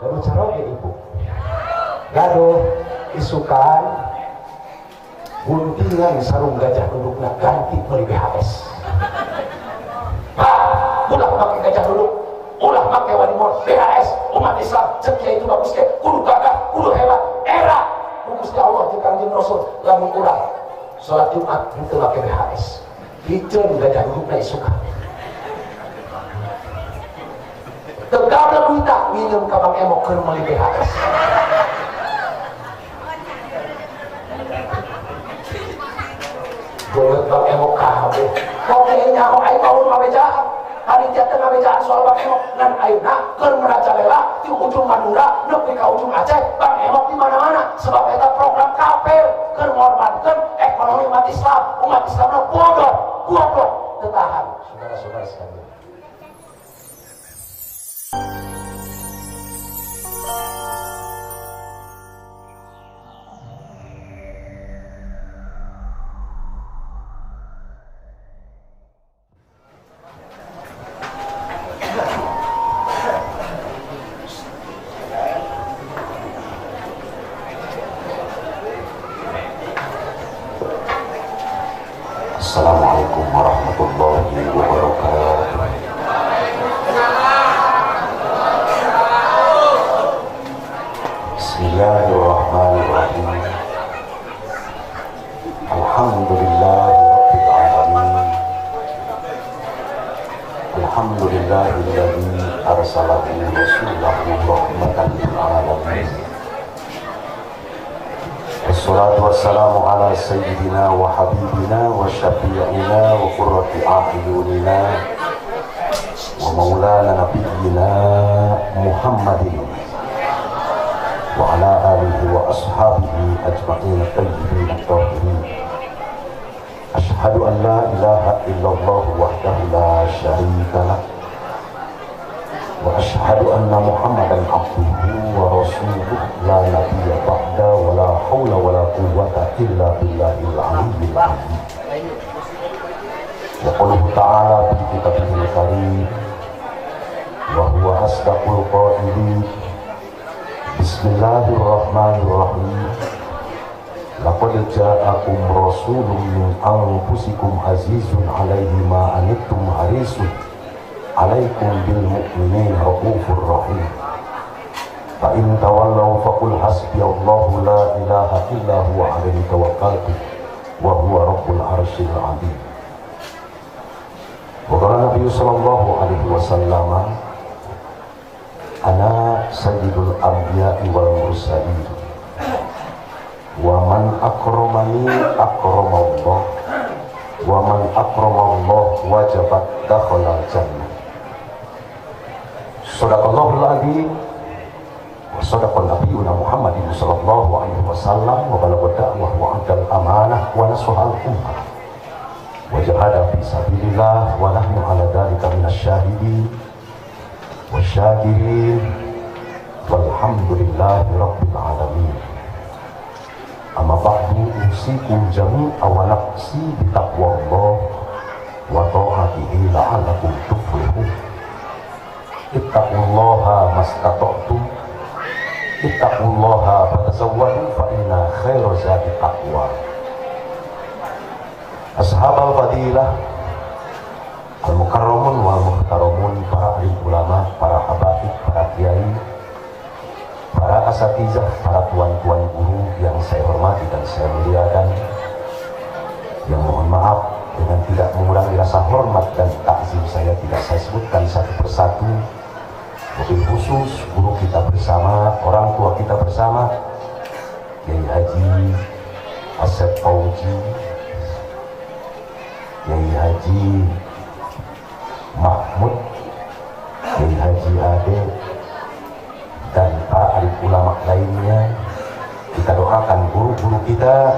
gaduh caroge ibu gaduh isukan guntingan sarung gajah dudukna ganti beli BHS ulah pakai gajah duduk ulah pakai wadimor BHS umat Islam setia itu bagus ke kudu gagah kudu hebat era Gusti Allah jeung Kanjeng Rasul lamun urang salat Jumat henteu make BHS diceun gajah dudukna isukan tegana duita minum ka Bang Emo keur meuli BHS boleh Bang Emo kabeh kok nyaho aing mau ngabejaan panitia teh ngabejaan soal Bang Emo ngan ayeuna keur merajalela di ujung Madura nepi ka ujung Aceh Bang Emo di mana-mana sebab eta program KPR keur ngorbankeun ekonomi umat Islam bodoh goblok teu tahan saudara-saudara sekalian. Assalamualaikum warahmatullahi wabarakatuh. Bismillahirrahmanirrahim. Alhamdulillahirabbil alamin. Alhamdulillahilladzi arsalahu rasulahu rahmatan lil alamin. Wassalatu wassalamu ala sayyidina wa habibina wa syafi'ina wa qurrati a'yunina wa maulana nabiyyina Muhammadin wa ala alihi wa ashabihi ajma'in tayyibin at-tahirin. Ashhadu an la ilaha illallah wahdahu la syarika lah wa ashhadu anna Muhammadan abduhu wa rasuluhu la nabiyya ba'da wa la hawla wa la quwwata illa billahil aliyyil azim. Wa qawluhu ta'ala fi kitabihil karim wa huwa asdaqul qailin. Bismillahirrahmanirrahim. Laqad ja'akum rasulun min anfusikum azizun 'alaihi ma anittum harisun 'alaikum bil mu'minin raufur rahim. Fa in tawallaw faqul hasbiyallahu la ilaha illa huwa 'alaihi tawakkaltu wa huwa rabbul arsyil 'azim. Wa qala Nabi sallallahu alaihi wasallam, ana sayyidul anbiya'i wal mursalin wa man akramani akramallah wa man akramallah wajabat dakhala jannah. Shadaqallahul adzim wa shadaqan nabiyuna Muhammadin sallallahu alaihi wasallam wa balagha da'wah wa adal amanah wa nasahal ummah wa jahada fi sabilillah wa nahnu ala dzalika minasyahidin wasyakirin walhamdulillahi rabbil alamin. Amma ba'du usikum jami'a wa nafsi bitaqwallah wa ta'atihi la'allakum tuflihun. Ittaqullaha mastata'tum ittaqullaha fatazawwadu fa inna khairaz zadi taqwa. Ashabal fadilah al-mukarramun wal muhtaramun, para alim ulama, para habaib, para kiai, para asatizah, para tuan-tuan guru yang saya hormati dan saya muliakan, yang mohon maaf dengan tidak mengurangi rasa hormat dan takzim saya tidak saya sebutkan satu persatu. Wabil khusus guru kita bersama, orang tua kita bersama, Kiai Haji Asep Fauji, Kiai Haji Mahmud, Kiai Haji Ade, dan para alim ulama lainnya. Kita doakan guru-guru kita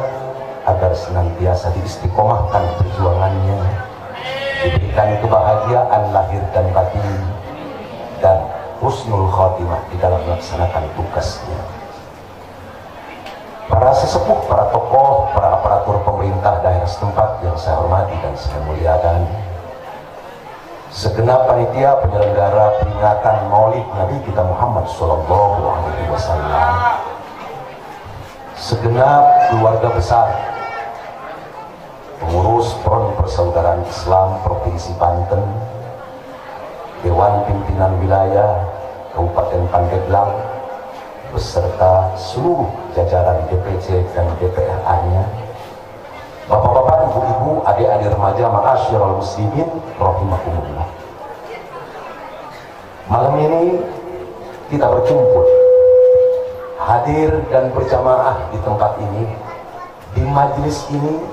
agar senantiasa diistiqomahkan perjuangannya, diberikan kebahagiaan lahir dan batin, dan husnul khotimah di dalam melaksanakan tugasnya. Para sesepuh, para tokoh, para aparatur pemerintah daerah setempat yang saya hormati dan saya muliakan, segenap panitia penyelenggara peringatan Maulid Nabi kita Muhammad Sallallahu Alaihi Wasallam, segenap keluarga besar, pengurus Front Persaudaraan Islam Provinsi Banten, Dewan Pimpinan Wilayah Kabupaten Pandeglang, beserta seluruh jajaran DPC dan DPRA-nya, Bapak-bapak, ibu-ibu, adik-adik remaja, ma'asyiral muslimin rahimakumullah. Malam ini kita berkumpul, hadir dan berjamaah di tempat ini, di majelis ini,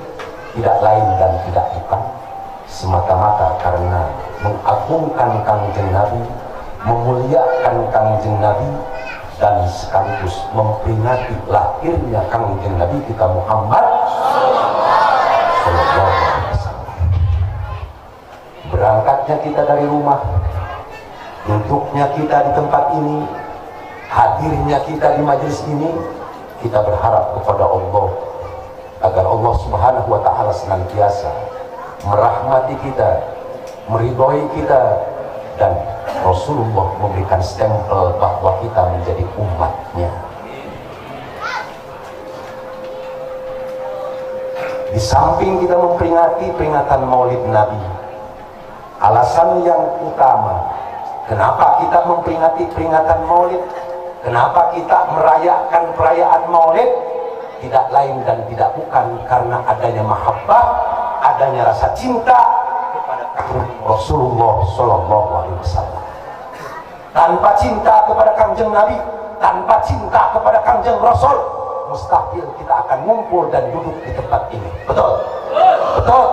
tidak lain dan tidak bukan semata-mata karena mengagungkan Kangjeng Nabi, memuliakan Kangjeng Nabi, dan sekaligus memperingati lahirnya Kangjeng Nabi kita Muhammad Sallallahu Alaihi Wasallam. Berangkatnya kita dari rumah, duduknya kita di tempat ini, hadirnya kita di majelis ini, kita berharap kepada Allah agar Allah Subhanahu wa Ta'ala senantiasa merahmati kita, meridhoi kita, dan Rasulullah memberikan stempel bahwa kita menjadi umatnya. Di samping kita memperingati peringatan Maulid Nabi, alasan yang utama kenapa kita memperingati peringatan Maulid, kenapa kita merayakan perayaan Maulid, tidak lain dan tidak bukan karena adanya mahabbah, adanya rasa cinta kepada Rasulullah Sallallahu Alaihi Wasallam. Tanpa cinta kepada Kangjeng Nabi, tanpa cinta kepada Kangjeng Rasul, mustahil kita akan ngumpul dan duduk di tempat ini. Betul? Betul?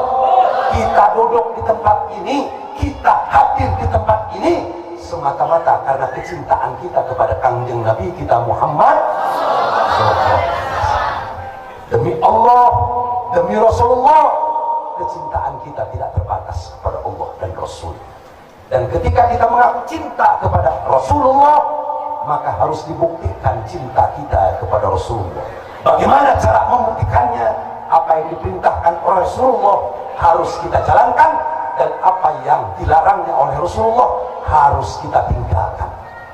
Kita duduk di tempat ini, kita hadir di tempat ini semata-mata karena kecintaan kita kepada Kangjeng Nabi kita Muhammad. Demi Allah, demi Rasulullah, kecintaan kita tidak terbatas kepada Allah dan Rasul. Dan ketika kita mengaku cinta kepada Rasulullah, maka harus dibuktikan cinta kita kepada Rasulullah. Bagaimana cara membuktikannya? Apa yang diperintahkan oleh Rasulullah harus kita jalankan, dan apa yang dilarangnya oleh Rasulullah harus kita tinggalkan.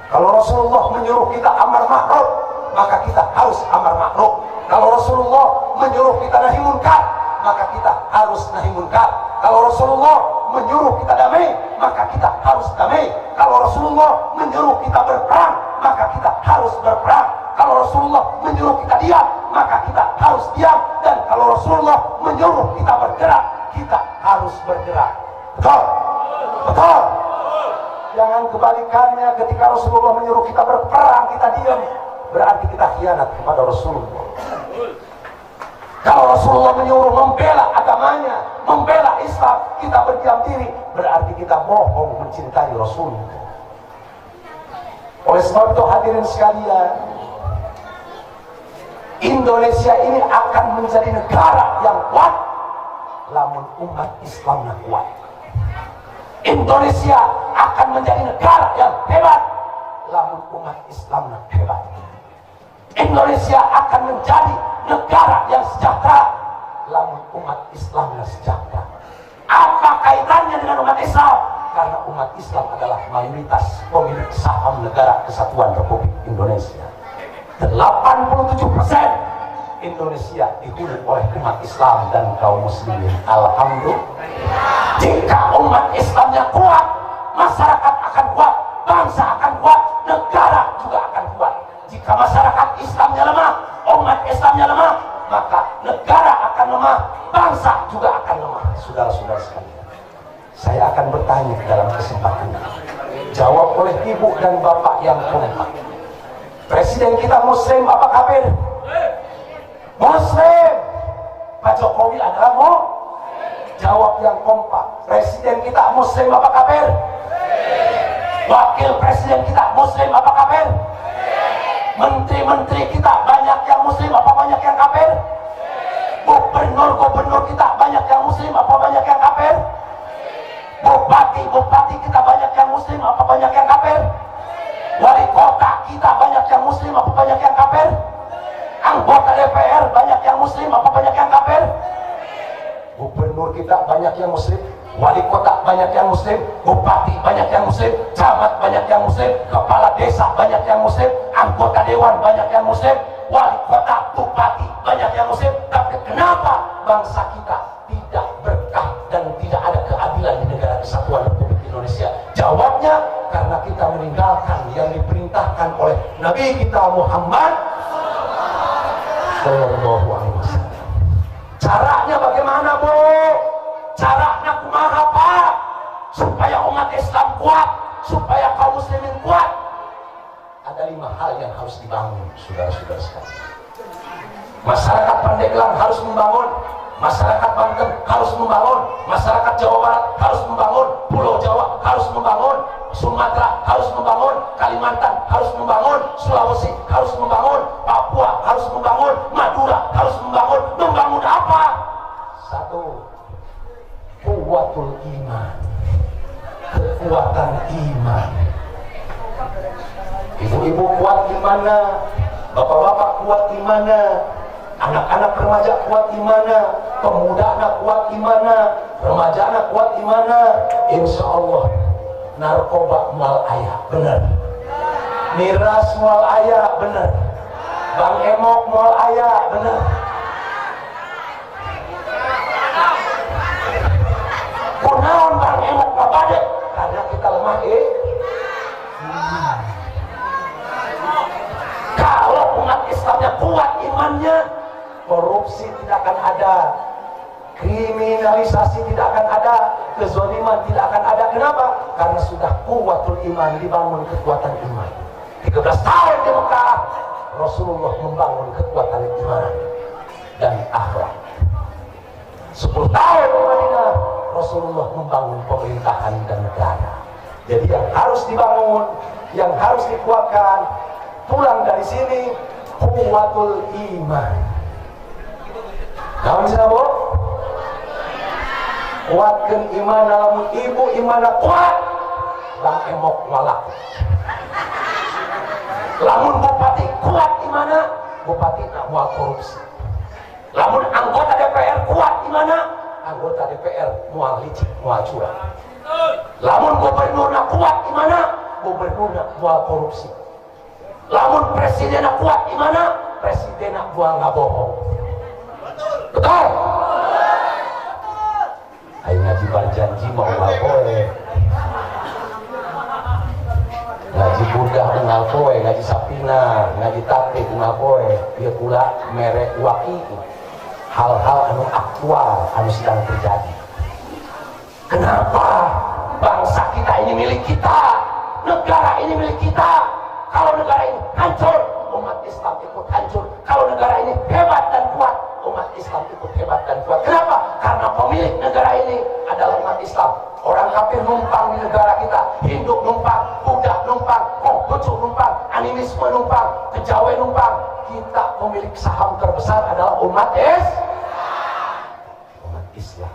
Kalau Rasulullah menyuruh kita amar ma'ruf, maka kita harus amar ma'ruf. Kalau Rasulullah menyuruh kita nahi munkar, maka kita harus nahi munkar. Kalau Rasulullah menyuruh kita damai, maka kita harus damai. Kalau Rasulullah menyuruh kita berperang, maka kita harus berperang. Kalau Rasulullah menyuruh kita diam, maka kita harus diam. Dan kalau Rasulullah menyuruh kita bergerak, kita harus bergerak. Betul? Betul? Jangan kebalikannya, ketika Rasulullah menyuruh kita berperang, kita diam, berarti kita khianat kepada Rasulullah. Kalau Rasulullah menyuruh membela agamanya, membela Islam, kita berdiam diri, berarti kita bohong mencintai Rasulullah. Oleh sebab itu hadirin sekalian, Indonesia ini akan menjadi negara yang kuat lamun umat Islamnya kuat. Indonesia akan menjadi negara yang hebat lamun umat Islamnya hebat. Indonesia akan menjadi negara yang sejahtera lamun umat Islamnya sejahtera. Apa kaitannya dengan umat Islam? Karena umat Islam adalah mayoritas pemilik saham Negara Kesatuan Republik Indonesia. 87% Indonesia dihuni oleh umat Islam dan kaum muslimin. Alhamdulillah. Jika umat Islamnya kuat, masyarakat akan kuat, bangsa akan kuat, negara juga akan kuat. Jika masyarakat Islamnya lemah, umat Islamnya lemah, maka negara akan lemah, bangsa juga akan lemah. Saudara-saudara sekalian, saya akan bertanya dalam kesempatan ini. Jawab oleh ibu dan bapak yang kompak. Presiden kita Muslim apa kafir? Muslim. Pak Jokowi adalah mau? Jawab yang kompak. Presiden kita Muslim apa kafir? Wakil presiden kita Muslim apa kafir? Menteri-menteri kita banyak yang Muslim apa banyak yang kafir? Gubernur-gubernur kita banyak yang Muslim apa banyak yang kafir? Bupati kita banyak yang Muslim apa banyak yang kafir? Wali kota kita banyak yang Muslim apa banyak yang kafir? Anggota DPR banyak yang Muslim apa banyak yang kafir? Gubernur kita banyak yang Muslim, wali kota banyak yang muslim, bupati banyak yang muslim, camat banyak yang muslim, kepala desa banyak yang muslim, anggota dewan banyak yang muslim, wali kota, bupati banyak yang muslim. Tapi kenapa bangsa kita tidak berkah dan tidak ada keadilan di negara kesatuan Republik Indonesia? Jawabnya karena kita meninggalkan yang diperintahkan oleh Nabi kita Muhammad Sallallahu Alaihi Wasallam. Caranya bagaimana, Bu? Caranya kumaha, Pak? Supaya umat Islam kuat, supaya kaum muslimin kuat. Ada 5 hal yang harus dibangun, saudara-saudara sekalian. Masyarakat Pandeglang harus membangun, masyarakat Banten harus membangun, masyarakat Jawa Barat harus membangun, Pulau Jawa harus membangun, Sumatera harus membangun, Kalimantan harus membangun, Sulawesi harus membangun, Papua harus membangun, Madura harus membangun. Membangun apa? 1. Kuwatul iman, kekuatan iman. Ibu-ibu kuat di mana? Bapak-bapak kuat di mana? Anak-anak remaja kuat di mana? Pemuda anak kuat di mana? Remaja anak kuat di mana? Insya Allah narkoba mual ayah, benar. Miras mual ayah, benar. Bang Emok mual ayah, benar. Kunaon Bang Emok babade? Karena kita lemah Kalau umat Islamnya kuat imannya, korupsi tidak akan ada, kriminalisasi tidak akan ada, kezaliman tidak akan ada. Kenapa? Karena sudah kuwatul iman, dibangun kekuatan iman. 13 tahun di Mekah, Rasulullah membangun kekuatan iman dan akhlak. 10 tahun di Madinah, Rasulullah membangun pemerintahan dan negara. Jadi yang harus dibangun, yang harus dikuatkan, pulang dari sini kuwatul iman. Namun sih, Bu? Kuatkan iman dalam ibu iman kuat. Bang Emok walak. Lamun bupati kuat imana, bupati nak mual korupsi. Lamun anggota DPR kuat imana, anggota DPR mual licik, mual curang. Lamun gubernur nak kuat imana, gubernur nak mual korupsi. Lamun presiden nak kuat imana, presiden nak mual ngabohong. Betul? Ayo ngaji berjanji mau ngapoe, ngaji budah ngapoe, ngaji sapina, ngaji taktik ngapoe, dia pula merek waki. Hal-hal anu aktual anu sedang terjadi. Kenapa bangsa kita ini milik kita, negara ini milik kita? Kalau negara ini hancur, umat Islam ikut hancur. Kalau negara ini hebat dan kuat, umat Islam ikut hebat dan kuat. Kenapa? Karena pemilik negara ini adalah umat Islam. Orang kafir numpang di negara kita, Hindu numpang, Buddha numpang, Konghucu numpang, animisme numpang, kejawen numpang. Kita pemilik saham terbesar adalah umat Islam.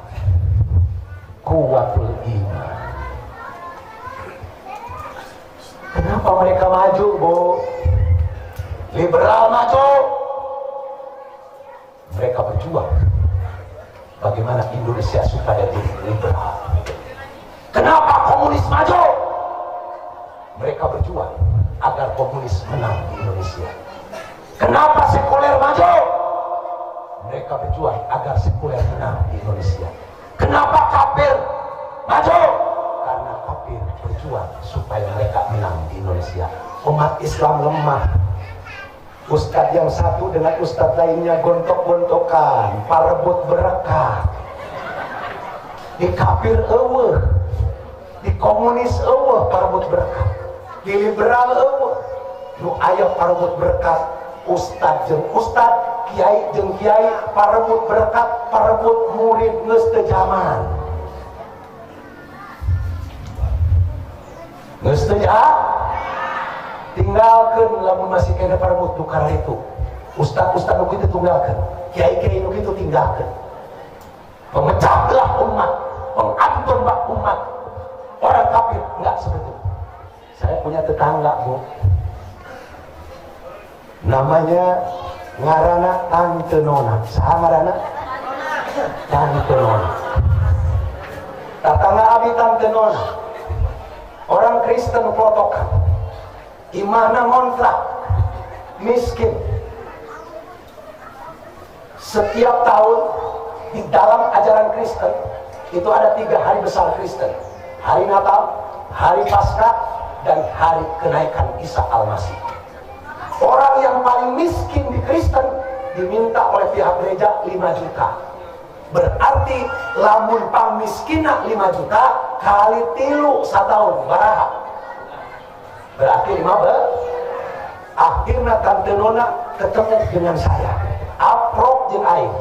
Kuwatul iman. Kenapa mereka maju, Bu? Liberal maju. Mereka berjuang bagaimana Indonesia supaya jadi liberal. Kenapa komunis maju? Mereka berjuang agar komunis menang di Indonesia. Kenapa sekuler maju? Mereka berjuang agar sekuler menang di Indonesia. Kenapa kafir maju? Karena kafir berjuang supaya mereka menang di Indonesia. Umat Islam lemah. Ustadz yang satu dengan ustadz lainnya gontok-gontokan, parebut berkah. Di kafir eueuh, di komunis eueuh parebut berkah, di liberal eueuh nu aya parebut berkat. Ustadz jeung ustadz, kiai jeung kiai parebut berkat, parebut murid geus teu jaman. Geus teu tinggalkan lamun masih kena parebut tukar itu. Ustadz-ustadz nu kitu tinggalkan, kiai-kiai nu kitu tinggalkan. Pemecah belah umat, penghancur bak umat. Orang kafir enggak seperti itu. Saya punya tetangga, Bu. Namanya ngarana Tante Nona. Saha ngaranna? Tante Nona. Tak Tapi tante nona, orang Kristen protokol, imana ngontrak, miskin. Setiap tahun di dalam ajaran Kristen itu ada 3 hari besar Kristen: hari Natal, hari Paskah, dan hari kenaikan Isa Al-Masih. Orang yang paling miskin di Kristen diminta oleh pihak gereja 5 juta. Berarti lamun pamiskina 5 juta kali 3 setahun baraha. Berarti 15. Akhirnya tante nona ketemu dengan saya. Aprok jeung aing.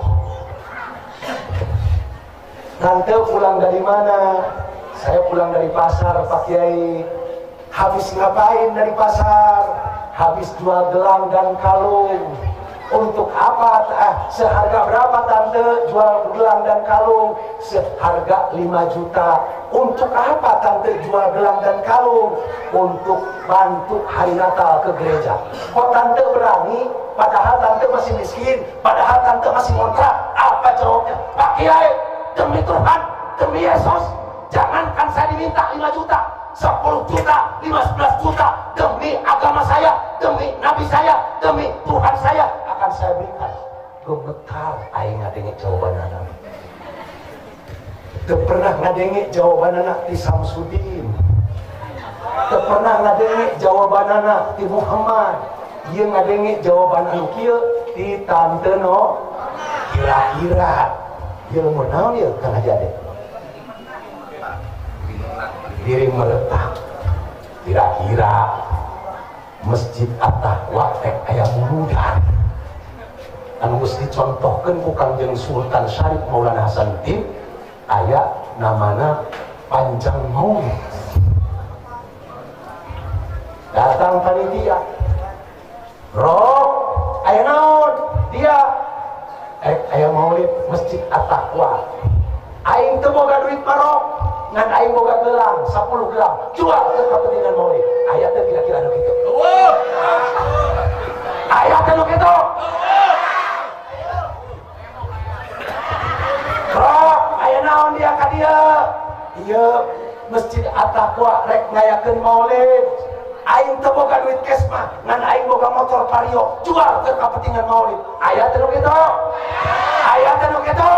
Tante pulang dari mana? Saya pulang dari pasar, Pak Kiai. Habis ngapain dari pasar? Habis jual gelang dan kalung. Untuk apa? Seharga berapa tante jual gelang dan kalung? Seharga 5 juta. Untuk apa tante jual gelang dan kalung? Untuk bantu hari Natal ke gereja. Kok tante berani? Padahal tante masih miskin, padahal tante masih ngontrak. Apa jawabnya? Pak Kiai, demi Tuhan, demi Yesus, jangankan saya diminta 5 juta, 10 juta, 15 juta, demi agama saya, demi nabi saya, demi Tuhan saya, akan saya berikan. Gemetar aing ngadenge jawaban anak. Teu pernah ngadenge jawaban anak ti Samsudin. Teu pernah ngadenge jawaban anak ti Muhammad. Ieu ngadenge jawaban anu kieu ti tante no. Kira-kira ieu mun naon ieu Kang Haji Ade? Diri meletak. Kira-kira Masjid At-Taqwa teh aya muludan anu geus dicontohkeun ku Kangjeng Sultan Syarif Maulana Hasanuddin, aya namana Panjang Maulid. Datang panitia, Rok, aya naon? Dia aya maulid Masjid At-Taqwa. Aing teu boga duit marok, ngan aing boga gelang 10 gelang, jual ke kepentingan maulid. Aya teu kira-kira anu kitu? Aya teu anu kitu? Rok, aya naon dia ka dieu? Ieu Masjid At-Taqwa rek ngayakeun maulid. Aing teu boga duit cash mah, ngan aing boga motor Vario, jual ke kepentingan maulid. Aya teu kitu? Aya teu kitu?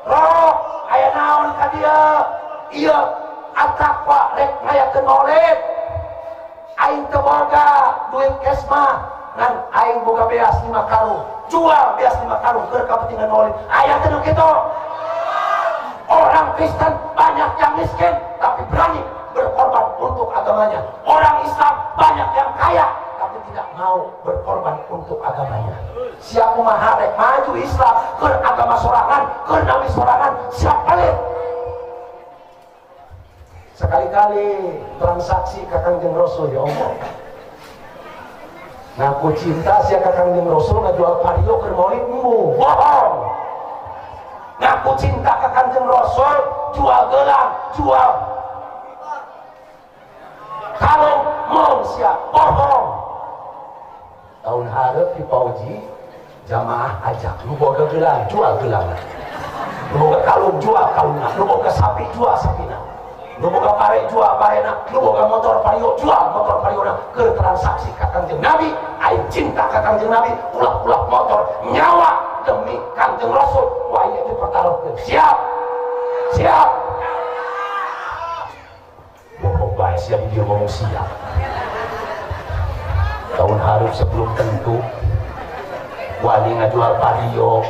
Roh, aya naon ka dieu? Ieu At-Taqwa rek ngayakeun maulid. Aing teu boga duit cash mah, ngan aing boga beas 5 karung, jual beas 5 karung ke kepentingan maulid. Aya teu kitu? Orang Kristen banyak yang miskin tapi berani berkorban untuk agamanya. Orang Islam banyak yang kaya tapi tidak mau berkorban untuk agamanya. Siap kumaha rek maju Islam ke agama sorangan, ke nabi sorangan, siap pelit. Sekali-kali transaksi ka Kangjeng Rasul ya Allah. Ngaku cinta sia ka Kangjeng Rasul ngajual vario keur maulid embu, bohong. Ngaku cinta ka Kangjeng Rasul jual gelang, jual kalung, mau siap bohong. Tahun hareup di Pauji jamaah ajak lu boga gelang, jual gelang. Lu boga kalung, jual kalungna. Lu boga sapi, jual sapina. Lu boga pare, jual parena. Lu boga motor Vario, jual motor Variona. Ke transaksi ka Kangjeng Nabi, aing cinta ka Kangjeng Nabi, ulah-ulah motor nyawa demi Kangjeng Rasul. Wah itu pertaruhkeun. Siap. Siap. Bohong bae siap dia ngomong siap. Tahun hareup sebelum tentu wali ngajual Vario.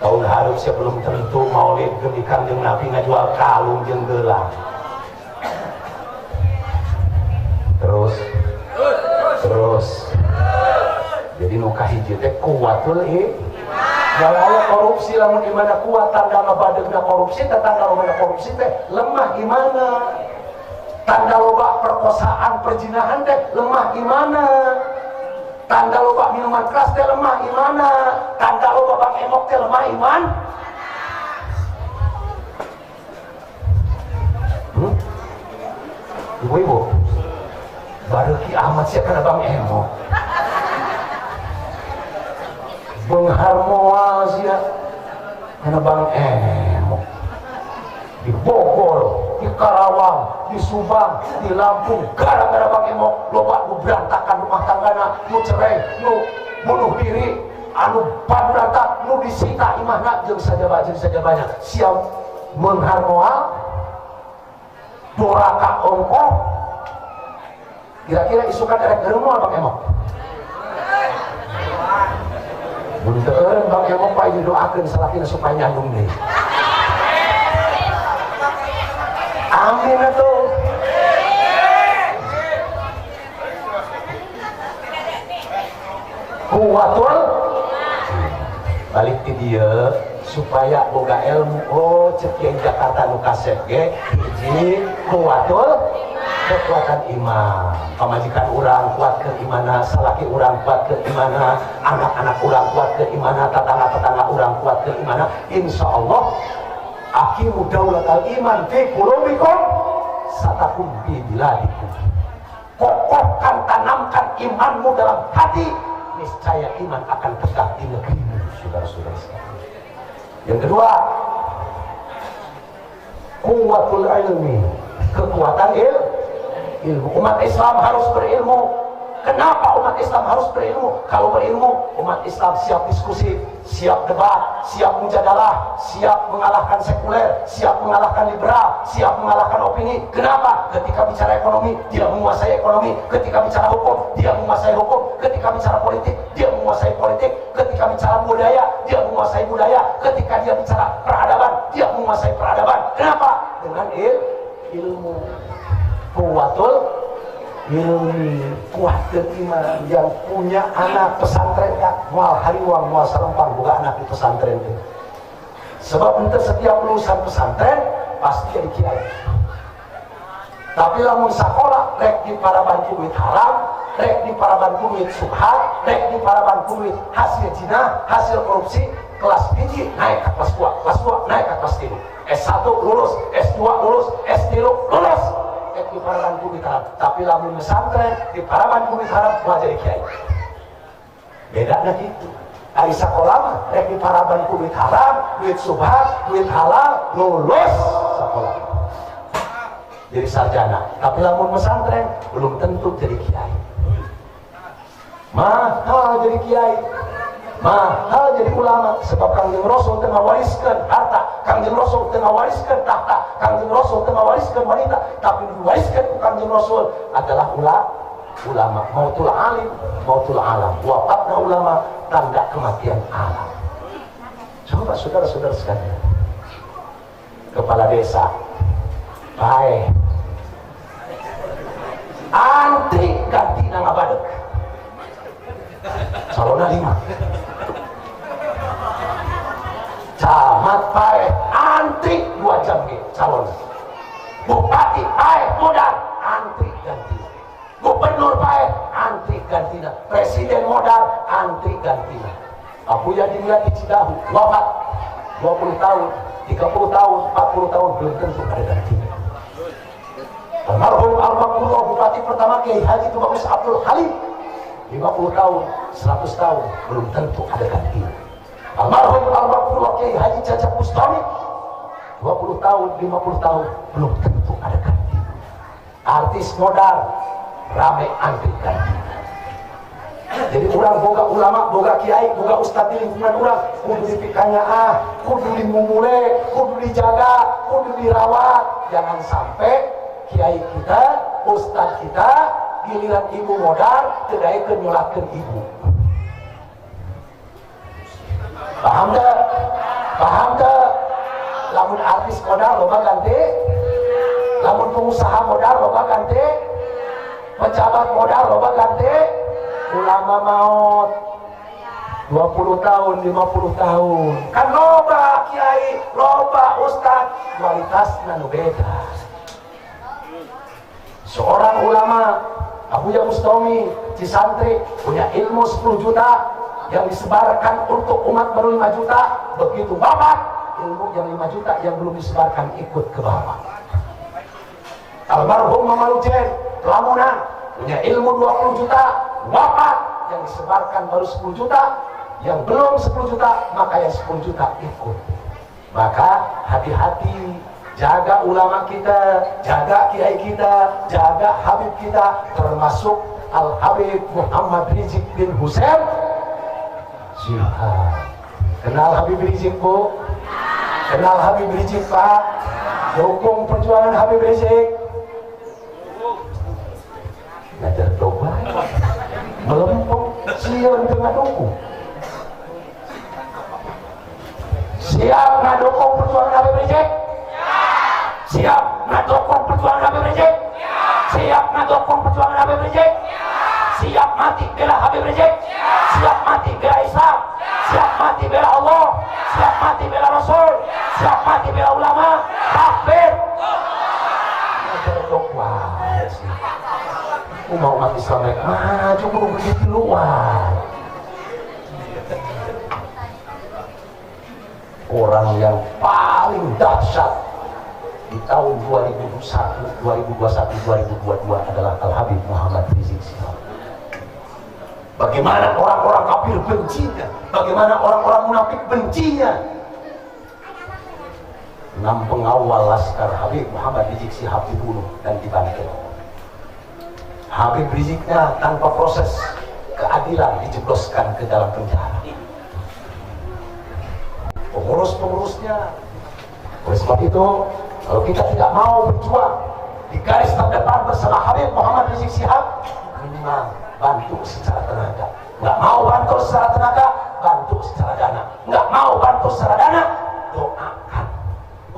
Tahun hareup sebelum tentu maulid di Kangjeng Nabi ngajual kalung jeung gelang. Terus jadi nu kahiji teh kuat we. Galaya korupsi lamun gimana kuat, tanda ngabadegna korupsi, tanda loba korupsi teh lemah gimana? Tanda loba perkosaan, perzinahan teh lemah gimana? Tanda loba minuman keras teh lemah gimana? Tanda loba bang emok teh lemah iman? Ibu-ibu, baru kiamat sih karena bang emok. Benghar moal sih karena bang emok. di Bogor, di Karawang, di Subang, di Lampung, gara-gara Bang Emo loba nu berantakan rumah tanggana, nu cerai, nu bunuh diri, anu berantak, nu disita imahna jeung saja banyak siap mengharmoal doraka ongkoh. Kira-kira isukan erek geremol Bang Emo. Bunteun Bang Emo pae didoakeun salakina supaya nyandung deui. Amin atuh. Kuwatul balik ti dieu supaya boga ilmu. Oh cek yang Jakarta nu kasep ge hiji kuwatul kekuatan iman. Pamajikan urang kuatkeun imana, salaki urang kuatkeun imana, anak-anak urang kuatkeun imana, tetangga-tetangga urang kuatkeun imana. Insyaallah aqimu daulatal iman fi qulubikum satakum fi biladikum. Kokohkan, tanamkan imanmu dalam hati, niscaya iman akan tegak di negerimu, saudara-saudara sekalian. Yang kedua, kuwatul ilmi, kekuatan ilmu. Umat Islam harus berilmu. Kenapa umat Islam harus berilmu? Kalau berilmu, umat Islam siap diskusi, siap debat, siap mujadalah, siap mengalahkan sekuler, siap mengalahkan liberal, siap mengalahkan opini. Kenapa? Ketika bicara ekonomi, dia menguasai ekonomi. Ketika bicara hukum, dia menguasai hukum. Ketika bicara politik, dia menguasai politik. Ketika bicara budaya, dia menguasai budaya. Ketika dia bicara peradaban, dia menguasai peradaban. Kenapa? Dengan ilmu. Kuwatul ilmi, kuatkeun iman. Yang punya anak pesantren ya, moal hariwang, moal sarempang boga anak di pesantren itu. Sebab ente setiap lulusan pesantren pasti jadi kiai. Tapi lamun sakola rek di paraban duit haram, rek di paraban duit subhat, rek di paraban duit hasil zina, hasil korupsi, kelas biji naik ke kelas 2, kelas 2 naik ke kelas 3. S1 lulus, S2 lulus, S3 lulus. Di paraban duit haram. Tapi lamun pesantren di paraban duit haram mau jadi kiai. Bedanya gitu. Ari sakola mah rek di paraban duit haram, duit subhat, duit halal, lulus sakola. Jadi sarjana. Tapi lamun pesantren belum tentu jadi kiai. Mahal jadi kiai. Mahal jadi ulama. Sebab Kangjeng Rasul tengah wariskan harta, Kangjeng Rasul tengah wariskan tahta, Kangjeng Rasul tengah wariskan wanita. Tapi diwariskan Kangjeng Rasul adalah ulama. Mautul alim, mautul alam. Wafatna ulama, tanda kematian alam. Coba saudara-saudara sekalian, kepala desa bae antri ganti nang abadek calona 5. Camat bae antri 2 jam ge calon. Bupati bae modal antri ganti. Gubernur bae antri gantina. Presiden modal antri gantina. Abuya dimulai di Cidahu wafat 20 tahun, 30 tahun, 40 tahun belum tentu ada gantinya. Almarhum Al-Makrullah Bupati pertama Kiai Haji Tubagus Abdul Halim 50 tahun, 100 tahun belum tentu ada gantinya. Almarhum Al-Makrullah Kiai Haji Cacap Bustami 20 tahun, 50 tahun belum tentu ada ganti. Artis modal rame antri ganti. Jadi orang boga ulama, boga kiai, boga ustad di lingkungan orang kudu dipikanya kudu dimumule, kudu dijaga, kudu dirawat. Jangan sampai kiai kita, ustad kita giliran ibu modal tidak nyolakeun ibu. Paham tak? Paham tak? Lamun artis modal loba ganti, lamun pengusaha modal loba ganti, pejabat modal loba ganti, ulama maut 20 tahun, 50 tahun. Kan loba kiai, loba ustad, kualitasnya nu beda. Seorang ulama Abuya Bustami Cisantri punya ilmu 10 juta yang disebarkan untuk umat baru 5 juta. Begitu wafat, ilmu yang 5 juta yang belum disebarkan ikut ke bawah. Almarhum Mamalujen Lamunan punya ilmu 20 juta, wafat, yang disebarkan baru 10 juta, yang belum 10 juta maka yang 10 juta ikut. Maka hati-hati, jaga ulama kita, jaga kiai kita, jaga Habib kita, termasuk Al-Habib Muhammad Rizik bin Hussein Syihab. Kenal Habib Rizik, Bu? Kenal Habib Rizik, Pak? Dukung perjuangan Habib Rizik? Ngajar doa melempung siun tengah dukung. Siap ngadukung perjuangan Habib Rizik? Siap ngadukung perjuangan Habib Rizik? Siap ngadukung perjuangan Habib Rizik? Siap mati bela Habib Rizik? Siap mati bela Islam? Siap mati bela Allah? Siap mati bela Rasul? Siap mati bela ulama? Takbir! Wah, sih. Umat Islam mereka maju perlu begitu luar. Orang yang paling dahsyat di tahun 2021, 2022 adalah Al-Habib Muhammad Rizik Syihab. Bagaimana orang-orang kafir bencinya, bagaimana orang-orang munafik bencinya. 6 pengawal laskar Habib Muhammad Rizik Syihab dibunuh dan dibantai. Habib Riziknya tanpa proses keadilan dijebloskan ke dalam penjara. Pengurus-pengurusnya. Oleh sebab itu, kalau kita tidak mau berjuang di garis terdepan bersama Habib Muhammad Rizik Syihab, minimal bantu secara tenaga. Nggak mau bantu secara tenaga, bantu secara dana. Nggak mau bantu secara dana, doakan.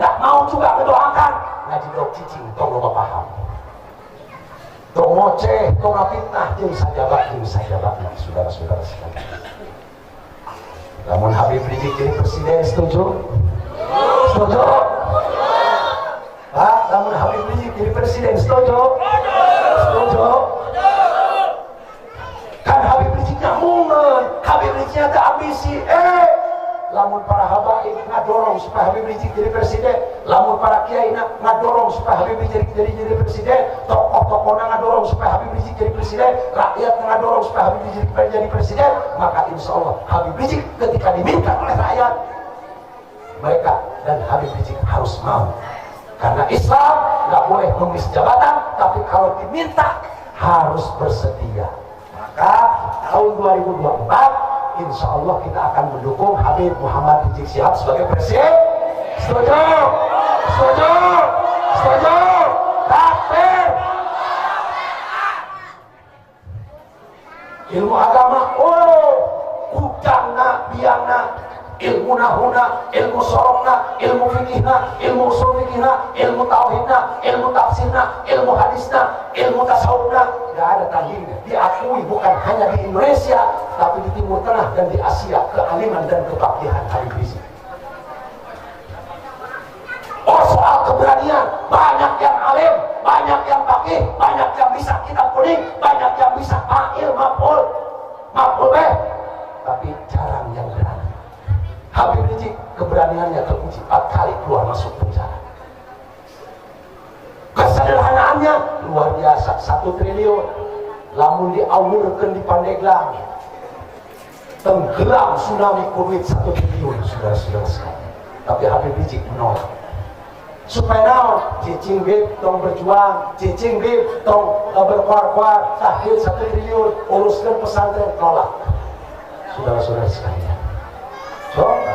Nggak mau juga mendoakan, ngaji dok cicing, tong lo paham. Tong ngoceh, tong fitnah, jeung sajabat, saudara-saudara sekalian. Namun Habib Rizik jadi presiden, setuju? Setuju? Pak, namun Habib Rizik jadi presiden, setuju? Setuju? Kan Habib Riziknya mungen, Habib Riziknya ada ambisi, lamun para habaib ngadorong supaya Habib Rizik jadi presiden, lamun para kiai ngadorong supaya Habib Rizik jadi presiden, tokoh-tokohnya ngadorong supaya Habib Rizik jadi presiden, rakyat ngadorong supaya Habib Rizik jadi presiden, maka insya Allah Habib Rizik ketika diminta oleh rakyat, mereka dan Habib Rizik harus mau. Karena Islam nggak boleh mengemis jabatan, tapi kalau diminta harus bersedia. Maka tahun 2024 insya Allah kita akan mendukung Habib Muhammad Rizik Syihab sebagai presiden. Setuju? Setuju? Setuju? Takbir! Ilmu agama, kudangna, biangna, ilmu nahuna, ilmu sorongna, ilmu fikihna, ilmu usul fikihna, ilmu tauhidna, ilmu tafsirna, ilmu hadisna, ilmu tasawufna, gak ada tandingnya. Diakui bukan hanya di Indonesia, tapi di Timur Tengah dan di Asia, kealiman dan kepakihan Habib Rizik. Soal keberanian, banyak yang alim, banyak yang fakih, banyak yang bisa kitab kuning, banyak yang bisa fa'il, maf'ul bih, tapi jarang yang berani. Habib Rizik keberaniannya teruji 4 kali keluar masuk penjara. Kesederhanaannya luar biasa, 1 triliun lamun diawurkeun di Pandeglang tenggelam tsunami COVID 1 triliun, saudara-saudara sekalian. Tapi Habib Rizik menolak. Supaya naon? Cicing bib tong berjuang, cicing bib tong berkuar-kuar, tahil 1 triliun, uruskan pesantren, tolak. Saudara-saudara sekalian, coba.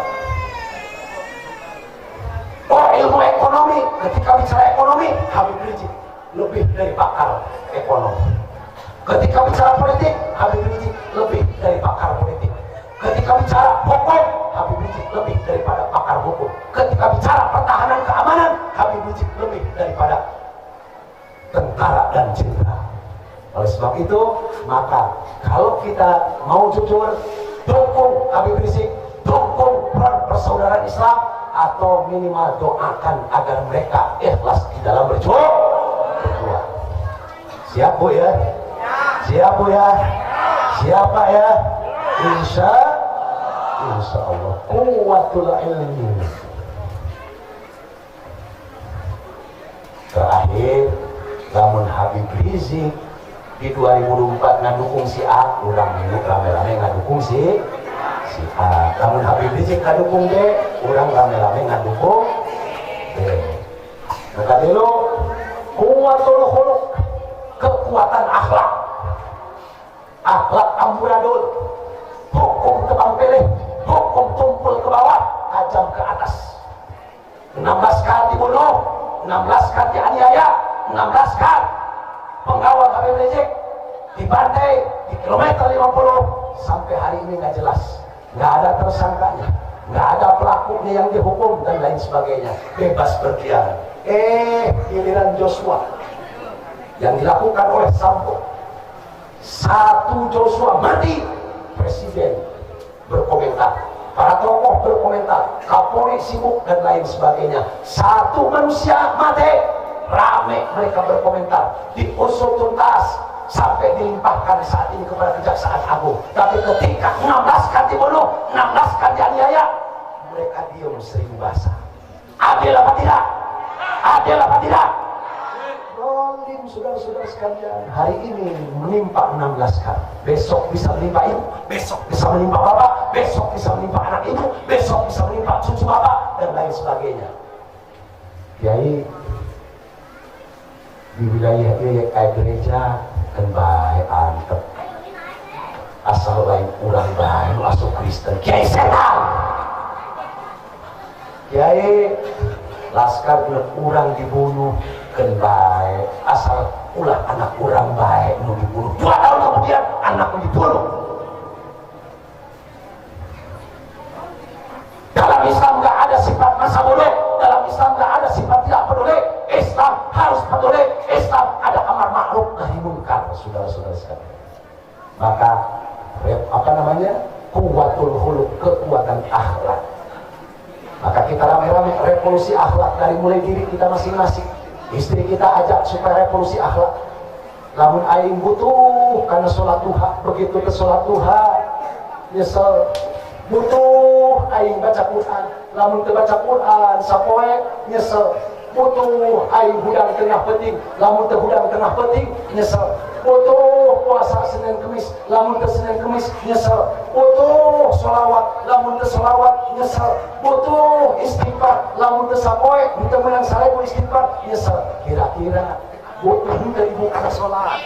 Ilmu ekonomi, ketika bicara ekonomi, Habib Rizik lebih dari pakar ekonomi. Ketika bicara politik, Habib Rizik lebih dari pakar politik. Ketika bicara hukum, Habib Rizik lebih daripada pakar hukum. Ketika bicara pertahanan keamanan, Habib Rizik lebih daripada tentara dan jenderal. Oleh sebab itu, maka kalau kita mau jujur, dukung Habib Rizik, dukung peran persaudaraan Islam, atau minimal doakan agar mereka ikhlas di dalam berjuang. Siap Bu ya? Siap Bu ya? Siapa ya? Insya Allah. Quwwatul ilmi. Terakhir, lamun Habib Rizik di 2024 ngadukung si A, urang minggu rame-rame ngadukung si A. Lamun Habib Rizik ngadukung B, urang rame-rame ngadukung B. maka dulu kuwatul khuluq, kekuatan akhlak amburadul, hukum tebang pilih, hukum tumpul ke bawah, tajam ke atas. 16 kali dibunuh, 16 kali dianiaya, 16 kali pengawal Habib Rizik dibantai di kilometer 50. Sampai hari ini nggak jelas, nggak ada tersangkanya, nggak ada pelakunya yang dihukum dan lain sebagainya, bebas berkeliaran. Giliran Joshua yang dilakukan oleh Sambo, satu Joshua mati, presiden berkomentar, para tokoh berkomentar, Kapolri sibuk dan lain sebagainya. Satu manusia mati, rame mereka berkomentar, diusut tuntas sampai dilimpahkan saat ini kepada Kejaksaan Agung. Tapi ketika 16 kali dibunuh, 16 kali dianiaya, mereka diam seribu bahasa. Adil apa tidak? Adil apa tidak? Dolim, saudara-saudara sekalian. Hari ini menimpa 16 kali, besok bisa menimpa ibu, besok bisa menimpa bapak, besok bisa menimpa anak ibu, besok bisa menimpa cucu bapak dan lain sebagainya. Kiai di wilayah ini kayak gereja kan baik antep, asal lain urang baik masuk Kristen kiai setan. Kiai laskar urang dibunuh kan baik, asal ulah anak urang baik mau dibunuh. 2 tahun kemudian anak dibunuh. Dalam Islam nggak ada sifat masa bodoh, dalam Islam nggak ada sifat tidak peduli. Islam harus peduli, Islam ada amar ma'ruf nahi munkar, saudara-saudara sekalian. Maka kuwatul khuluq, kekuatan akhlak. Maka kita rame-rame revolusi akhlak dari mulai diri kita masing-masing. Istri kita ajak supaya revolusi akhlak. Lamun aing butuh karena sholat duha, begitu ke sholat duha nyesel, butuh aing baca Quran, lamun teu baca Quran sapoe nyesel, butuh aing hudang tengah penting, lamun teu hudang tengah penting nyesel, butuh puasa Senin Kemis, lamun teu Senin Kemis nyesel, butuh sholawat, lamun teu sholawat nyesel, butuh istighfar, lamun teu sapoe teu menang 1000 istighfar nyesel. Kira-kira butuh dari ibu karena sholat,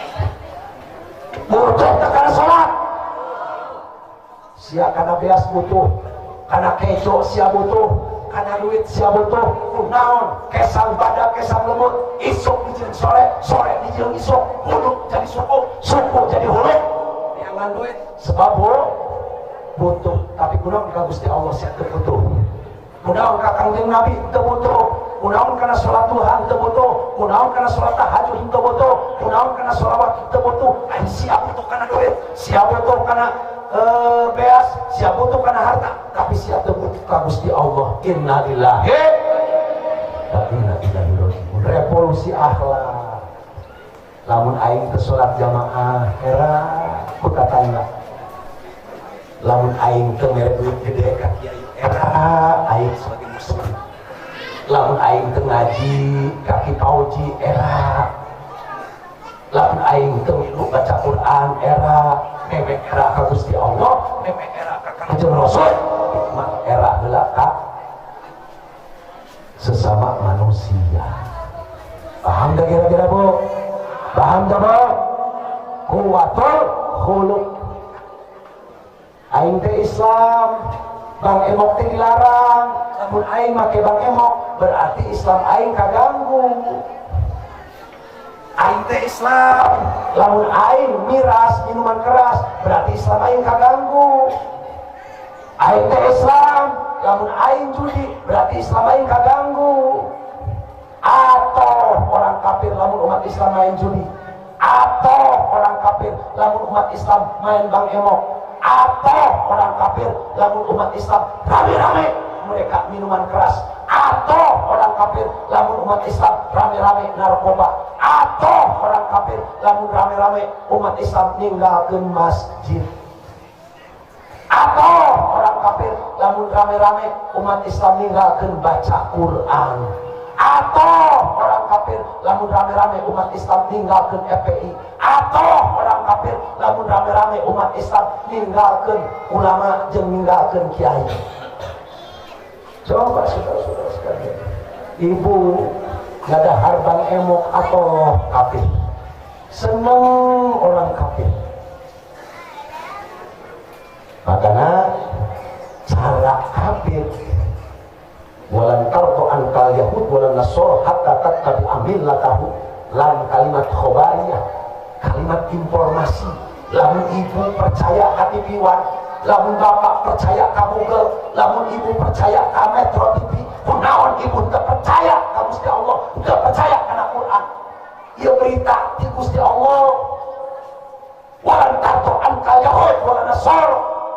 butuh karena sholat, sia karena beas butuh, karena kejo sia butuh, karena duit sia butuh, kunaon kesang badak kesang lemut, isuk dijieun sore, sore dijieun isuk, huluk jadi suku, suku jadi huluk, diangan duit sebab butuh. Tapi kunaon ka Gusti Allah sia teu butuh, kunaon ka Kangjeng Nabi teu butuh, kunaon karena sholat Tuhan teu butuh, kunaon karena sholat tahajud teu butuh, kunaon karena sholawat teu butuh. Aing siap butuh karena duit, siap butuh karena beas, siap butuh karena harta, tapi siap butuh ka Gusti Allah. Inna lillahi wa inna ilaihi raji'un. Revolusi akhlak. Lamun aing teu salat jamaah era ku tatangga, lamun aing teu mere duit gede ka kiai era aing sebagai muslim, lamun aing teu ngaji kaki pauji era, lamun aing teu milu baca Quran era, memek era ka Gusti Allah, memek era ka Kanjeng Rasul, mak era heula ka sesama manusia. Paham gak kira-kira Bu? Paham gak Bu? Kuwatul khuluq. Aing teh Islam, bang emok teh dilarang. Namun aing make bang emok berarti Islam aing kaganggu. Aing teh Islam, lamun aing miras minuman keras berarti Islam aing kaganggu. Aing teh Islam, lamun aing judi berarti Islam aing kaganggu. Atau orang kafir lamun umat Islam main judi, atau orang kafir lamun umat Islam main bang emok, atau orang kafir lamun umat Islam rame-rame mereka minuman keras, atau orang kafir lamun umat Islam rame-rame narkoba, atau orang kafir lamun rame-rame umat Islam ninggalkeun masjid, atau orang kafir lamun rame-rame umat Islam ninggalkeun baca Quran, atau orang kafir lamun rame-rame umat Islam ninggalkeun FPI, atau orang kafir lamun rame-rame umat Islam ninggalkeun ulama jeung ninggalkeun kiai. Coba saudara-saudara sekalian, ibu Nada harbang emok atau kafir. Seneng orang kafir. Makanya cara kafir walan tarto ankal yahud walan nasor hatta tattabi'a millatahu lan kalimat khobariyah, kalimat informasi. Lamun ibu percaya hati piwan, lamun bapak percaya ka Google, lamun ibu percaya ka Metro TV, kunaon ibu teu percaya ka Gusti Allah, teu percaya kana Quran. Ieu berita ti Gusti Allah. Walan tarto ankal yahud walan nasor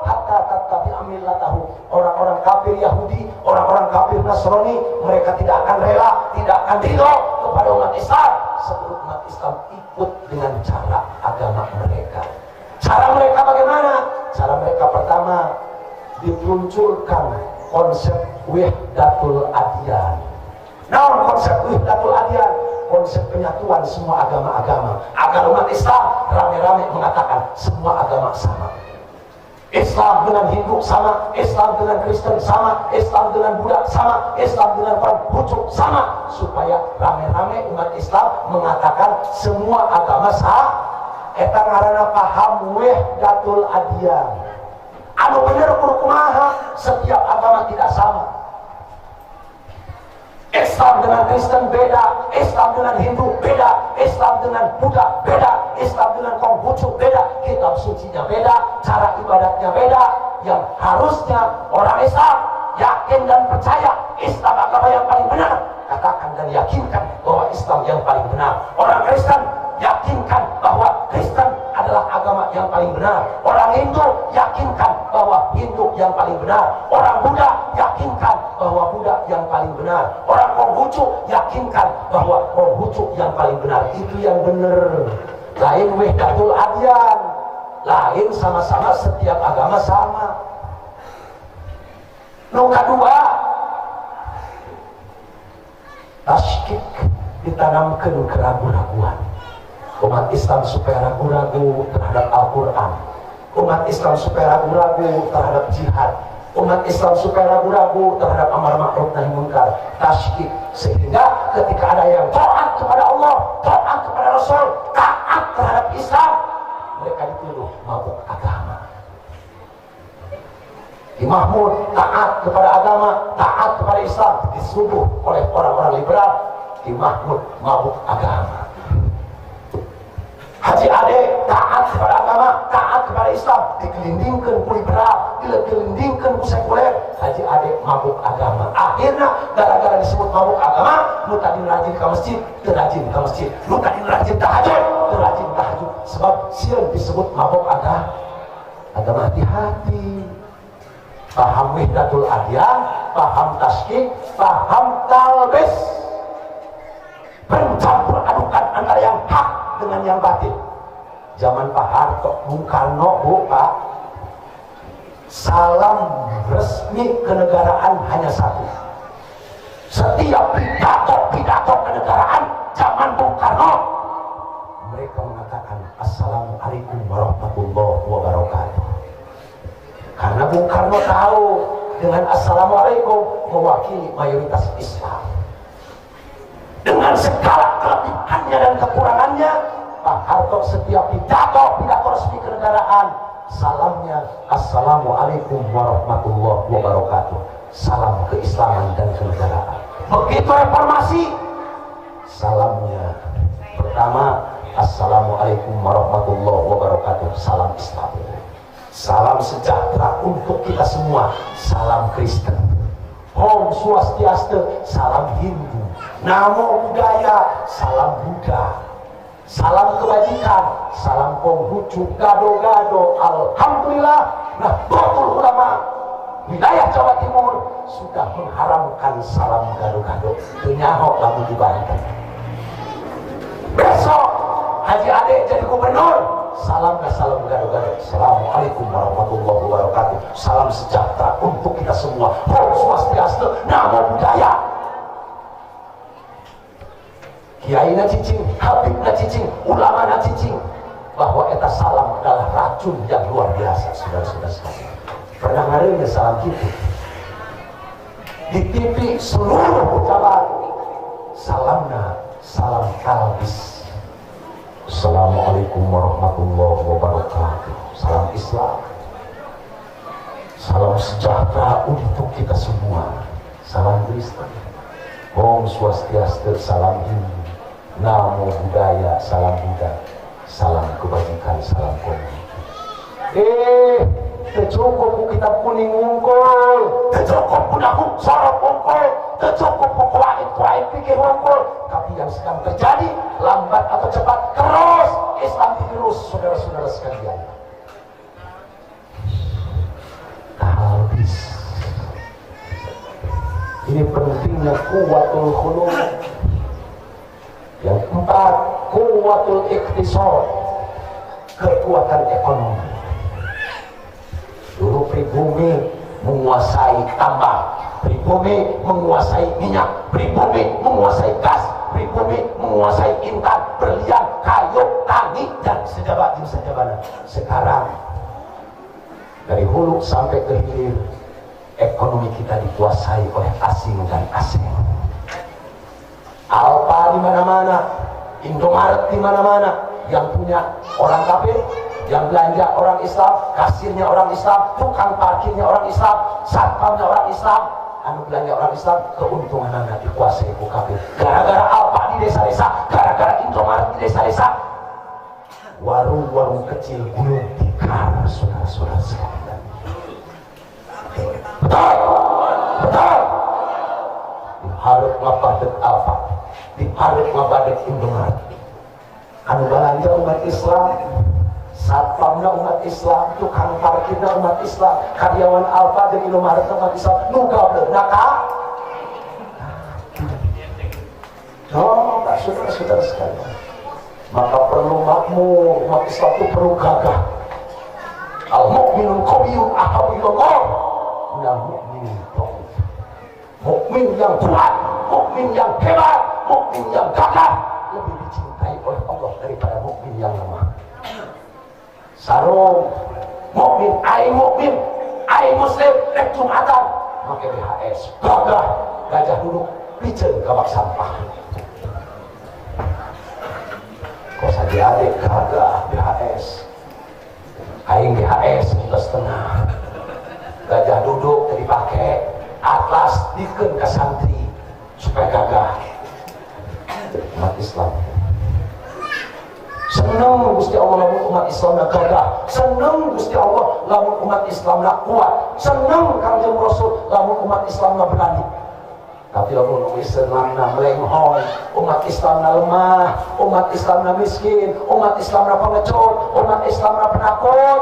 hatta tattabi'a millatahu. Orang-orang kafir Yahudi, orang-orang kafir Nasrani, mereka tidak akan rela, tidak akan ridho kepada umat Islam sebelum umat Islam ikut dengan cara agama mereka. Cara mereka bagaimana? Cara mereka pertama, dimunculkan konsep wahdatul adyan. Naon konsep wahdatul adyan? Konsep penyatuan semua agama-agama. Agar umat Islam rame-rame mengatakan semua agama sama. Islam dengan Hindu sama, Islam dengan Kristen sama, Islam dengan Buddha sama, Islam dengan Konghucu sama, supaya rame-rame umat Islam mengatakan semua agama sama. Eta ngaranna paham wahdatul adyan. Anu bener kudu kumaha? Setiap agama tidak sama. Islam dengan Kristen beda, Islam dengan Hindu beda, Islam dengan Buddha beda, Islam dengan Konghucu beda, kitab sucinya beda, cara ibadatnya beda. Yang harusnya orang Islam yakin dan percaya Islam agama yang paling benar, katakan dan yakinkan bahwa Islam yang paling benar. Orang Kristen yakinkan bahwa Kristen adalah agama yang paling benar. Orang Hindu yakinkan bahwa Hindu yang paling benar. Orang Buddha yakinkan bahwa Buddha yang paling benar. Orang Konghucu yakinkan bahwa Konghucu yang paling benar. Itu yang benar. Lain wahdatul adyan, lain sama-sama setiap agama sama. Nomor kedua, tasykik, ditanamkan keraguan-raguan. Umat Islam supaya ragu-ragu terhadap Al-Quran, umat Islam supaya ragu-ragu terhadap jihad, umat Islam supaya ragu-ragu terhadap amar ma'ruf nahi munkar. Tasykik, sehingga ketika ada yang taat kepada Allah, taat kepada Rasul, taat terhadap Islam, mereka dituduh mabuk agama. Di Mahmud taat kepada agama, taat kepada Islam, disuduh oleh orang-orang liberal, Di Mahmud mabuk agama. Haji Ade taat kepada agama, taat kepada Islam, dikelindingkan ku liberal, dikelindingkan ku sekuler. Haji Ade mabuk agama. Akhirnya gara-gara disebut mabuk agama, lu tadi rajin ke masjid, terajin ke masjid. Lu tadi rajin tahajud, terajin tahajud. Sebab siang disebut mabuk agama. Agama hati-hati. Paham wahdatul adyan, paham tasykik, paham talbis. Pencampur adukan antara yang hak dengan yang batil. Zaman Pak Harto, Bung Karno, Pak, salam resmi kenegaraan hanya satu. Setiap pidato kenegaraan zaman Bung Karno, mereka mengatakan Assalamualaikum warahmatullahi wabarakatuh. Karena Bung Karno tahu dengan Assalamualaikum mewakili mayoritas Islam. Dengan segala kelebihannya dan kekurangannya, Pak Harto setiap pidato resmi kenegaraan, salamnya Assalamualaikum warahmatullahi wabarakatuh. Salam keislaman dan kenegaraan. Begitu reformasi, salamnya pertama Assalamualaikum warahmatullahi wabarakatuh. Salam Islam. Salam sejahtera untuk kita semua. Salam Kristen. Om Swastiastu, salam Hindu. Namo Buddhaya, salam Buddha. Salam kebajikan, salam Konghucu, gado-gado. Alhamdulillah, Nahdlatul Ulama wilayah Jawa Timur sudah mengharamkan salam gado-gado. Penyaho kamu dibalikan. Besok Haji Ade jadi gubernur, salam gado-gado. Assalamualaikum warahmatullahi wabarakatuh. Salam sejahtera untuk kita semua. Om Swastiastu, Namo Buddhaya. Kiai na cicing, Habib na cicing, ulama na cicing, bahwa eta salam adalah racun yang luar biasa, saudara-saudara sekalian. Pernah ngarinya salam gitu di TV seluruh pejabat salamna salam kalbis. Assalamualaikum warahmatullahi wabarakatuh. Salam Islam, salam sejahtera untuk kita semua. Salam Kristen, Om Swastiastu, salam Hindu, Namo Buddhaya, salam Buddha, salam kebajikan, salam komunitas. Tercukup kitab kuning wungkul, tercukup punahku sorot wungkul, tercukup kuait pikir wungkul. Tapi yang sedang terjadi, lambat atau cepat, terus Islam terus, saudara-saudara sekalian. Habis. Ini pentingnya kuwatul khulud. Yang keempat, kuwatul iktisad, kekuatan ekonomi. Dulu pribumi menguasai tambang, pribumi menguasai minyak, pribumi menguasai gas, pribumi menguasai intan, berlian, kayu, tani, dan sejabat sejabanan. Sekarang dari hulu sampai ke hilir, ekonomi kita dikuasai oleh asing dan asing. Alfa di mana-mana, Indomaret di mana-mana, yang punya orang kafir, yang belanja orang Islam, kasirnya orang Islam, tukang parkirnya orang Islam, satpamnya orang Islam, anu belanja orang Islam, keuntungan anda dikuasai ku kafir. Gara-gara Alfa di desa-desa, gara-gara Indomaret di desa-desa, warung-warung kecil gulung tikar, saudara-saudara sekalian. Betul, betul. Diharap ngabadet Alfa, diharap ngabadet Indomaret. Anu belanja umat Islam, satpamnya umat Islam, tukang parkirnya umat Islam, karyawan Alfa dan Indomaret umat Islam, nuga bernaka. Coba saudara-saudara sekalian, maka perlu makmur, umat Islam itu perlu gagah. Al-mu'minun qawiyun ahabbu ilallah minal mu'minin dha'if. Mukmin yang kuat, mukmin yang hebat, mukmin yang gagah lebih dicintai oleh Allah daripada mukmin yang lemah. Sarung mukmin, ai muslim rek Jumatan make BHS, gagah, gajah duduk piceun ka bak sampah. Kok saja adik gagah BHS, aing BHS 1,5, gajah duduk tadi pakai atlas dikeun ka santri supaya gagah. Umat Islam senang Gusti Allah lamun umat Islam nak gagah, senang Gusti Allah lamun umat Islam nak kuat, senang Kangjeng Rasul lamun umat Islam nak berani. Tapi lamun Islam nak melenghoy, umat Islam nak lemah, umat Islam nak miskin, umat Islam nak pengecut, umat Islam nak penakut,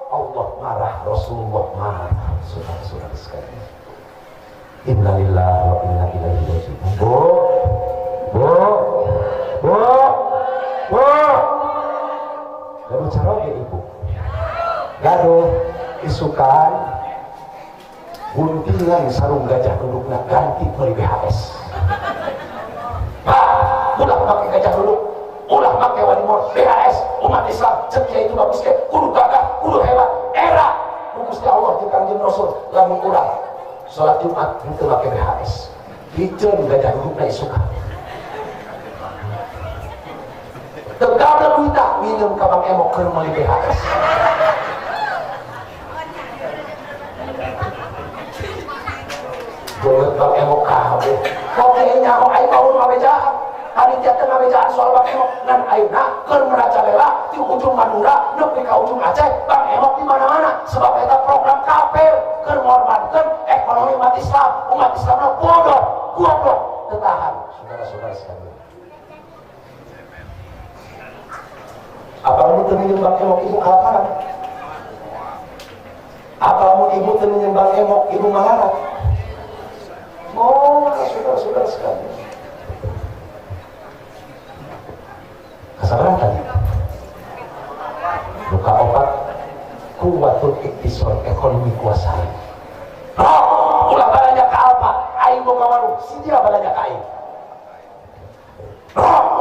Allah marah, Rasulullah marah. Saudara-saudara sekalian, innalillahi wa inna ilaihi raji'un. Bu, gaduh cara ge ibu, gaduh isukan guntingan sarung gajah dudukna ganti beli BHS. Ulah pakai gajah duduk, ulah pakai wadimor BHS. Umat Islam cekia itu bagus ke, kudu gagah, kudu hebat. Era Gusti Allah jeung Kangjeng Rasul lamun urang salat Jumat henteu make BHS, diceun gajah dudukna isukan. Tegak duita minum kabang emok keur meuli BHS. Boleh bang emok kabeh. Kopi nyaho aing mau ngabejaan. Panitia teh ngabejaan soal bang emok dan ayeuna keur merajalela di ujung Madura nepi ka ujung Aceh. Bang emok di mana-mana sebab eta program kafir keur ngorbankeun ekonomi umat Islam. Umat Islamna bodoh, goblok, teu tahan. Saudara-saudara sekalian, apa kamu temenin bang emok ibu kelaparan? Apa kamu ibu temenin bang emok ibu melarat? Oh, saudara-saudara sekalian, kesabaran tadi luka obat kuwatul iktisad, ekonomi kuasai. Ulah balanya ke Alfa, aing boga warung, sindia balanya ke aing.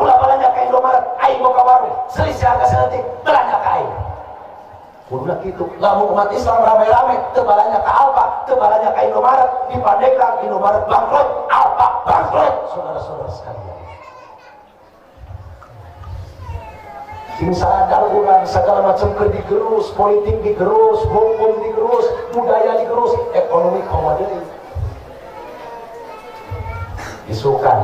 Ulah balanya ke Indomaret, aing boga warung, selisih harga seletik, balanya ke aing. Kudulah gitu, lamun umat Islam rame-rame, teu balanya ke Alfa, teu balanya ke Indomaret, di Pandeglang Indomaret bangkrut, Alfa bangkrut, saudara-saudara sekalian. Ini sadar orang segala macam digerus, politik digerus, hukum digerus, budaya digerus, ekonomi komoditi. Isukan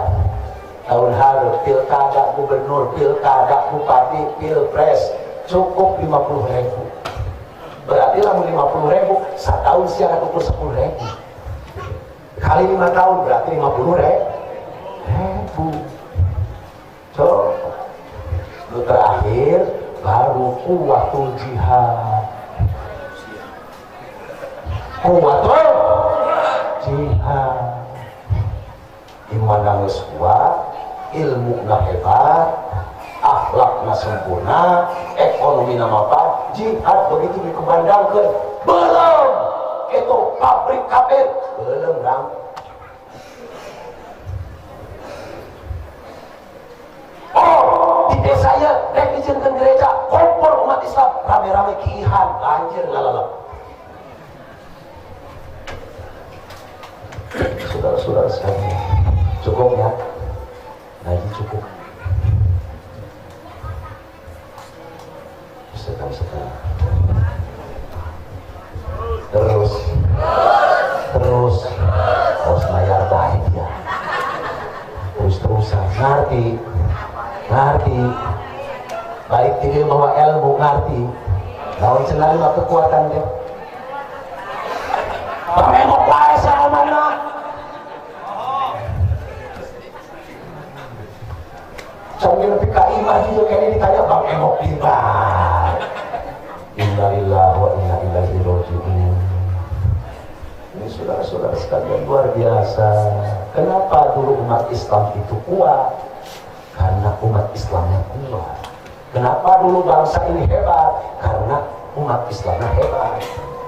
tahun hari pilkada gubernur, pilkada bupati, pilpres cukup 50.000. Berarti lah 50.000 setahun siaran ukur 10.000 kali 5 tahun berarti 50.000. So lu terakhir baru kuwatul jihad, kuwatul jihad. Iman geus kuat, ilmu hebat, akhlakna sempurna, ekonomi apa, jihad begitu dikembangkan. Belum itu pabrik kafir, belum rang. Oh, di desa ya, rek dijenenkeun gereja, kumpul umat Islam, rame-rame kiihan, anjir lalala. Saudara-saudara sekalian, cukup ya, ngaji cukup. Sekali-sekali. Terus harus layar baik ya. Terus-terusan ngerti. Baik tinggi bahwa ilmu ngerti. Lawan selalu kekuatan dia. Pemengok wae sama mana? Sambil lebih kaimah juga kayak ditanya bang emok tiba. Innalillahi wa inna ilaihi raji'un. Ini saudara-saudara sekalian luar biasa. Kenapa dulu umat Islam itu kuat? Karena umat Islamnya kuat. Kenapa dulu bangsa ini hebat? Karena umat Islamnya hebat.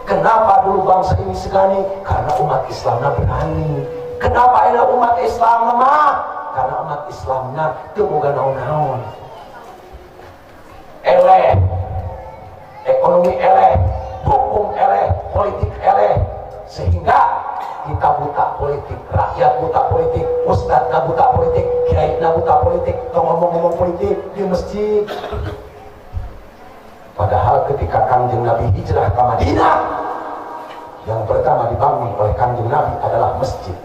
Kenapa dulu bangsa ini segani? Karena umat Islamnya berani. Kenapa ini umat Islam lemah? Karena umat Islamnya itu bukan naon-naon. Eleh, ekonomi eleh, hukum eleh, politik eleh, sehingga kita buta politik, rakyat buta politik, ustadz buta politik, kiai buta politik, ngomong-ngomong politik di masjid. Padahal ketika Kanjeng Nabi hijrah ke Madinah, yang pertama dibangun oleh Kanjeng Nabi adalah masjid.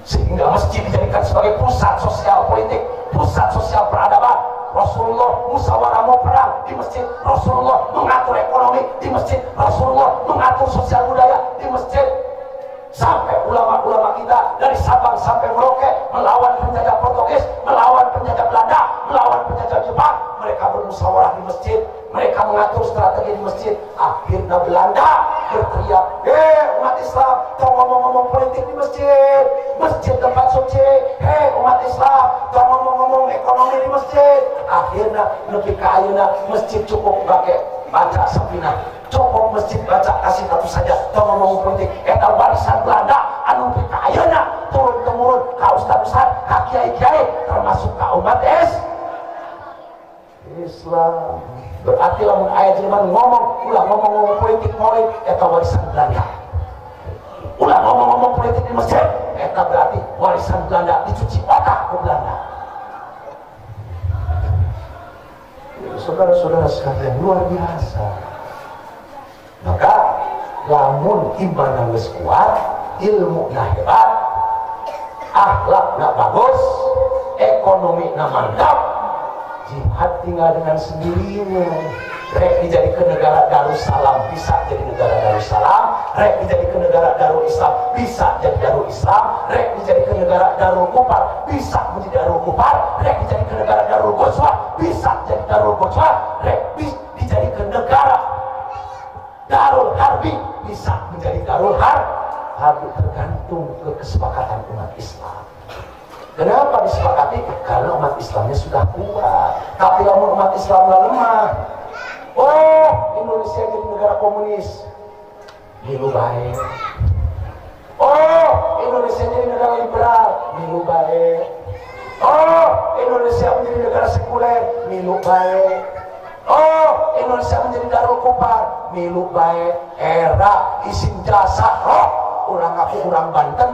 Sehingga masjid dijadikan sebagai pusat sosial politik, pusat sosial peradaban. Rasulullah musyawarah mau perang di masjid, Rasulullah mengatur ekonomi di masjid, Rasulullah mengatur sosial budaya di masjid. Sampai ulama-ulama kita dari Sabang sampai Merauke melawan penjajah Portugis, melawan penjajah Belanda, melawan penjajah Jepang, mereka bermusyawarah di masjid, mereka mengatur strategi di masjid. Akhirnya Belanda berteriak, umat Islam, tolong ngomong-ngomong politik di masjid, masjid tempat suci. Umat Islam, tolong ngomong-ngomong ekonomi di masjid. Akhirnya lebih kayuna masjid cukup pakai baca sapina, cukup masjid baca kasih satu saja. Tolong ngomong politik. Eta warisan Belanda anu kayuna turun temurun ka ustaz-ustaz, ka kiai-kiai, termasuk ka umat Islam. Berarti lamun aya jelema ngomong politik mulai eta warisan Belanda. Ulah ngomong politik di masjid, eta berarti warisan Belanda dicuci otak ku Belanda. Saudara-saudara sekalian luar biasa. Maka lamun iman geus kuat, ilmu hebat, akhlakna bagus, ekonomi mantap, jihad tinggal dengan sendirinya. Rek dijadikan negara Darussalam bisa jadi negara Darussalam, rek dijadikan negara Darul Islam bisa jadi Darul Islam, rek dijadikan negara Darul Kufar bisa menjadi Darul Kufar, rek dijadikan negara Darul Goswa bisa jadi Darul Goswa, rek dijadikan negara Darul Harbi bisa menjadi Darul Harbi, tergantung ke kesepakatan umat Islam. Kenapa disepakati? Karena umat Islamnya sudah kuat. Tapi lamun umat Islamnya lemah, Indonesia jadi negara komunis, milu baik. Indonesia jadi negara liberal, milu baik. Indonesia menjadi negara sekuler, milu baik. Indonesia menjadi Darul Kufar, milu baik. Era isim jasa roh orang aku orang Banten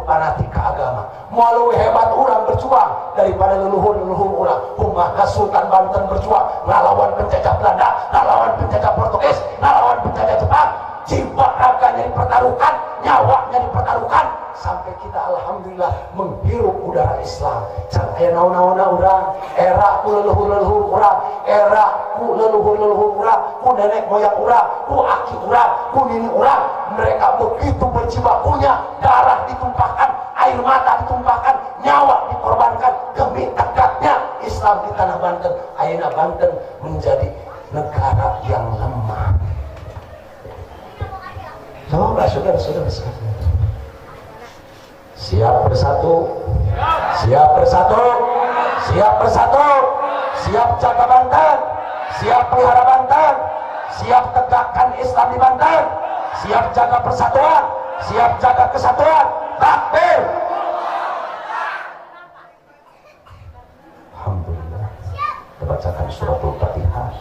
fanatik ke agama mau hebat orang berjuang daripada leluhur-leluhur orang kumaha Sultan Banten berjuang ngalawan penjajah Belanda, ngalawan penjajah Portugis, ngalawan penjajah Jepang, jiwa raganya dipertaruhkan, nyawanya dipertaruhkan sampai kita alhamdulillah menghirup udara Islam. Jangan aya naon-naonna urang, era ku leluhur-leluhur urang, era ku leluhur-leluhur urang, ku nenek moyang urang, ku aki urang, ku nini urang, mereka begitu berjibakunya, darah ditumpahkan, air mata ditumpahkan, nyawa dikorbankan demi tegaknya Islam di tanah Banten. Ayeuna Banten menjadi negara yang lemah. Coba saudara-saudara sekalian, siap bersatu, siap bersatu, siap bersatu, siap jaga Banten, siap pelihara Banten, siap tegakkan Islam di Banten, siap jaga persatuan, siap jaga kesatuan. Takbir. Alhamdulillah, kita bacakan suratul Fatihah,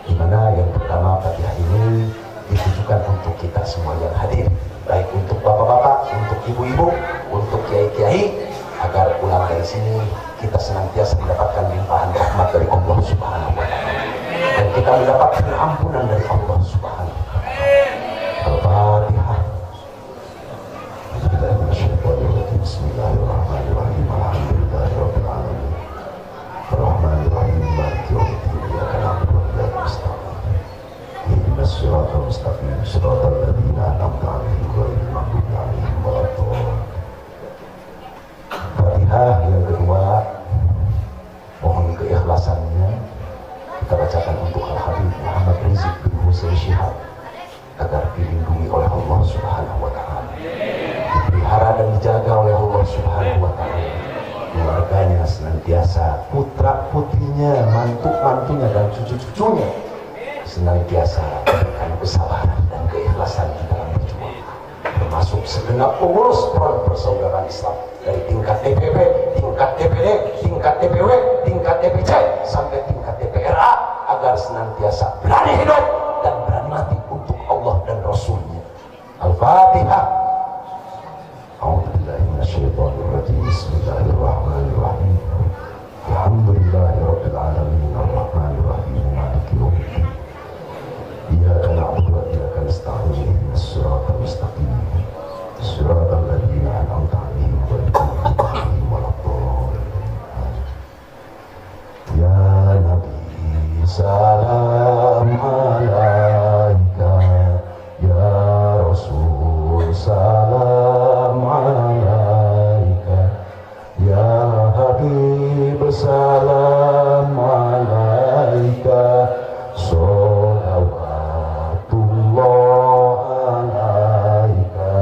di mana yang pertama Fatihah ini ditujukan untuk kita semua yang hadir, baik untuk bapak-bapak, untuk ibu-ibu, untuk kiai-kiai, agar pulang dari sini kita senantiasa mendapatkan limpahan rahmat dari Allah Subhanahu wa Ta'ala, dan kita mendapatkan ampunan dari Allah Subhanahu wa Ta'ala. Al-Fatihah. Bismillahirrahmanirrahim. Alhamdulillahirabbil alamin. Ar-Rahmanir-Rahim. Maliki yaumiddin. Iyyaka na'budu wa iyyaka nasta'in. Ihdinas siratal mustaqim. Siratal ladzina an'amta 'alaihim ghairil maghdubi 'alaihim waladdallin. Fatihah yang kedua, mohon keikhlasannya kita bacakan untuk Al-Habib Muhammad Rizik bin Husain Syihab agar dilindungi oleh Allah Subhanahu wa Ta'ala, dipelihara dan dijaga oleh Allah Subhanahu wa Ta'ala, keluarganya senantiasa, putra putrinya, mantu mantunya dan cucu cucunya senantiasa memberikan kesabaran dan keikhlasan di dalam berjuang, termasuk segenap pengurus Front Persaudaraan Islam dari tingkat DPP, tingkat DPD, tingkat DPW, tingkat DPC sampai tingkat DPRA, agar senantiasa berani hidup dan berani mati untuk Allah dan Rasulnya. Al-Fatihah. A'udzubillahi minasyaitonirrajim. Bismillahirrahmanirrahim. Alhamdulillahirabbil alamin. Arrahmanirrahim. Maliki yaumiddin. Iyyaka na'budu wa iyyaka nasta'in. Ihdinas siratal mustaqim. Siratal ladzina an'amta 'alaihim ghairil maghdubi 'alaihim waladdallin. Ya Nabi, salam alaika. Ya Rasul, salam alaika. Ya Habib, salam alaika. Sholawatullah alaika.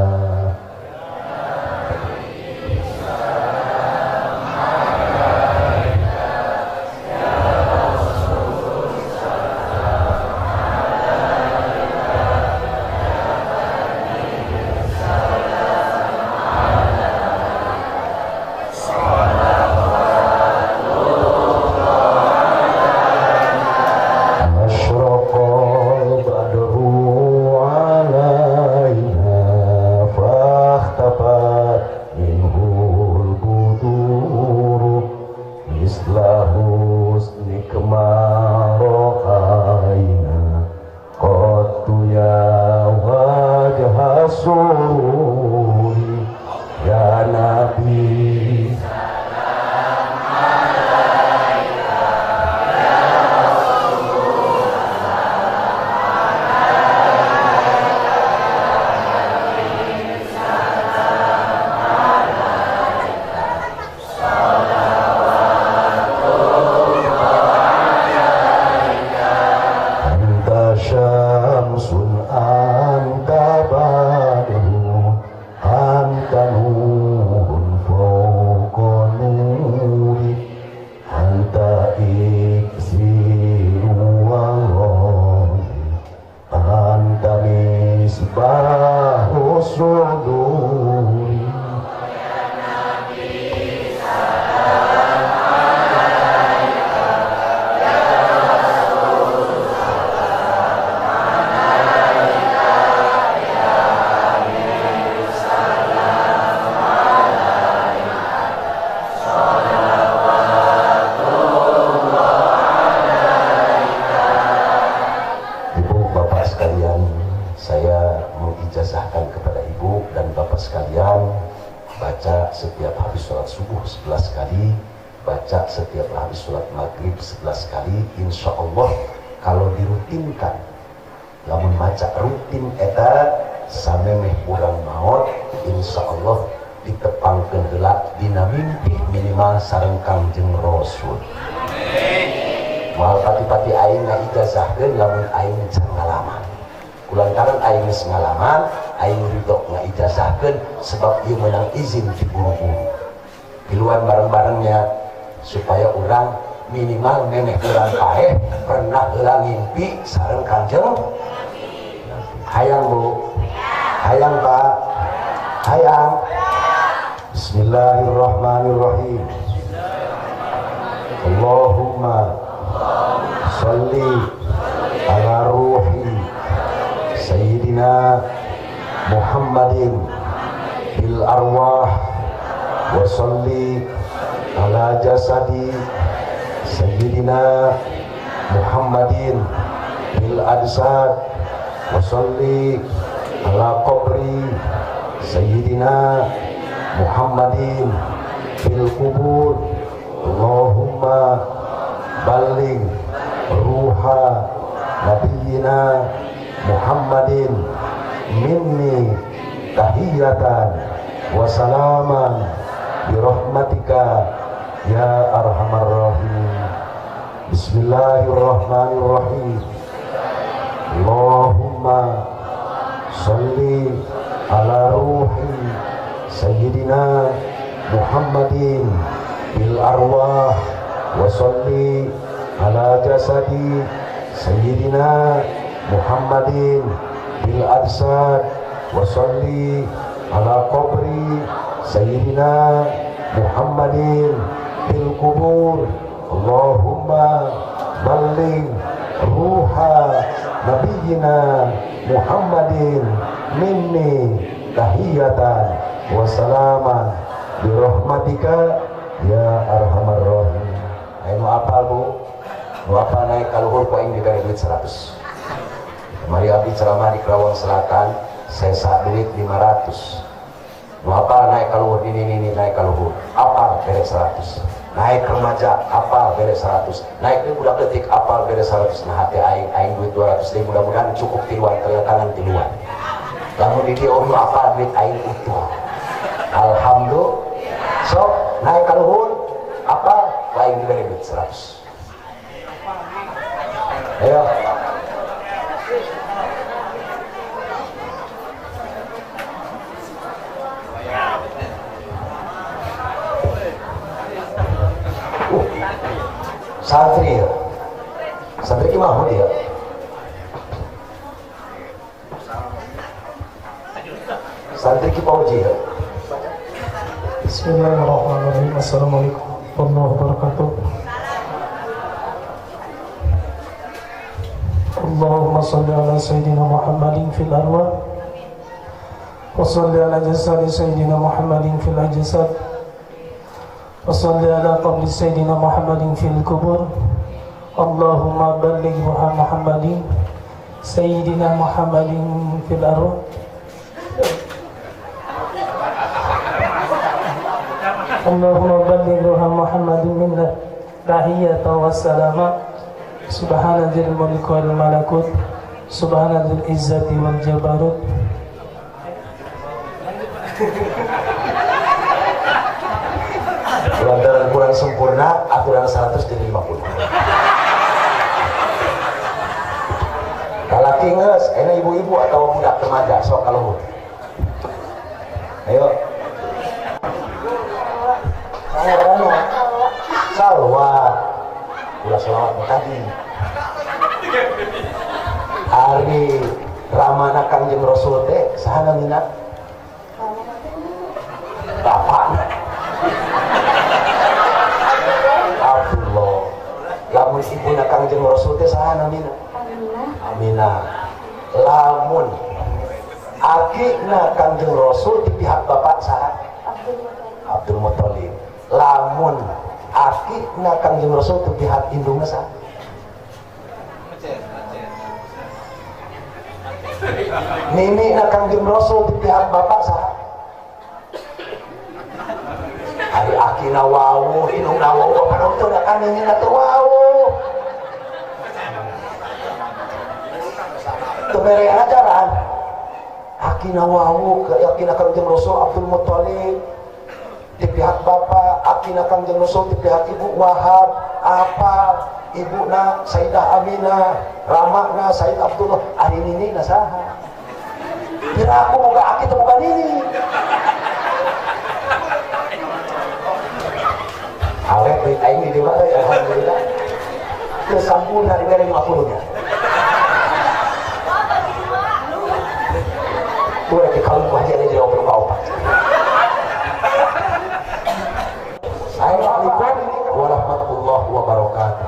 setiap habis sholat subuh 11 kali, baca setiap habis sholat maghrib 11 kali. Insya Allah kalau dirutinkan, lamun baca rutin eta samemeh urang maot, insya Allah ditepangkeun heula dina mimpi minimal sareng Kangjeng Rasul. Moal pati-pati aing ngaijazahkeun lamun aing can ngalaman. Kulantaran aing geus ngalaman, aing ridho ngaijazahkeun sebab ieu meunang izin ti guru-guru. Piluan bareng-barengnya supaya urang minimal memeh urang kaeh pernah heula ngimpi sareng Kangjeng. Hayang Bu, hayang Pak, hayang. Bismillahirrahmanirrahim. Allahumma sholli ala ruhi Sayyidina Muhammadin bil arwah wa sholli ala jasadi Sayyidina Muhammadin bil adsad wa sholli ala qabri Sayyidina Muhammadin fil kubur. Allahumma balligh ruha nabiyyina Muhammadin minni tahiyatan wa salaman birahmatika ya arhamar rahim. Bismillahirrahmanirrahim. Allahumma sholli ala ruhi Sayyidina Muhammadin bil arwah wa sholli ala jasadi Sayyidina Muhammadin bil adsad wa sholli ala qabri Sayyidina Muhammadin bil kubur. Allahumma balligh ruha nabiyyina Muhammadin minni tahiyatan wa salaman birahmatika ya arhamar rahim. Ayo nu apal Bu, nu apal naik kaluhur ku aing diberi duit 100. Mari abdi ceramah di Kerawang Selatan, saya sak duit 500. Nu apal naik kaluhur ini naik kaluhur, apal beres 100. Naik remaja apal beres 100. Naik ini budak detik apal beres 100. Nah hati aing duit 200 deh, mudah-mudahan cukup tiluan kelihatan tiluan. Lamun di dia nu apal duit aing utuh. Alhamdulillah. So, naik kaluhur apa? Lain diberi duit 100. Ayo. Santri ya. Santri ki mau dia. Santri ki pauji ya. Bismillahirrahmanirrahim. Assalamualaikum warahmatullahi wabarakatuh. Allahumma salli ala Sayyidina Muhammadin fil arwah wa salli ala jasadi Sayyidina Muhammadin fil ajsad wa salli ala qabri Sayyidina Muhammadin fil kubur. Allahumma balligh ruha Muhammadin Sayyidina Muhammadin fil arwah. Allahumma balligh ruha Muhammadin minna tahiyatan wa salama. Subhana dzil mulki wal malakut, subhana dzil izzati wal jabarut. Lantaran kurang sempurna, aturan 100 jadi 50. Kalaki nges, ini ibu-ibu atau budak remaja sok kalau. Ayo. Salwa ulah selawat tadi hari ramana Kangjeng Rasul teh saha minat bapak Abdullah. Lamun ibuna Kangjeng Rasul teh saha minat Aminah. Lamun akina Kangjeng Rasul di pihak bapak saha Abdul Muthalib. Lamun akina Kangjeng Rasul di pihak indungna saha Nini na Kangjeng Rasul di pihak bapak saha hari akina wawu inung nawawu apa nonton akan ingin atau wawu kemere ajaran akina wawu akina Kangjeng Rasul Abdul Muthalib di pihak bapak akina Kangjeng Rasul di pihak ibu Wahab apa ibu na Sayyidah Aminah ramakna Sayyid Abdullah hari ini nasaha kira aku moga aki teu boga nini awet baik aing di mana ya alhamdulillah kesampurna di bere 50-nya tuh lagi kalau ku aja di obrol opat Assalamualaikum warahmatullahi wabarakatuh.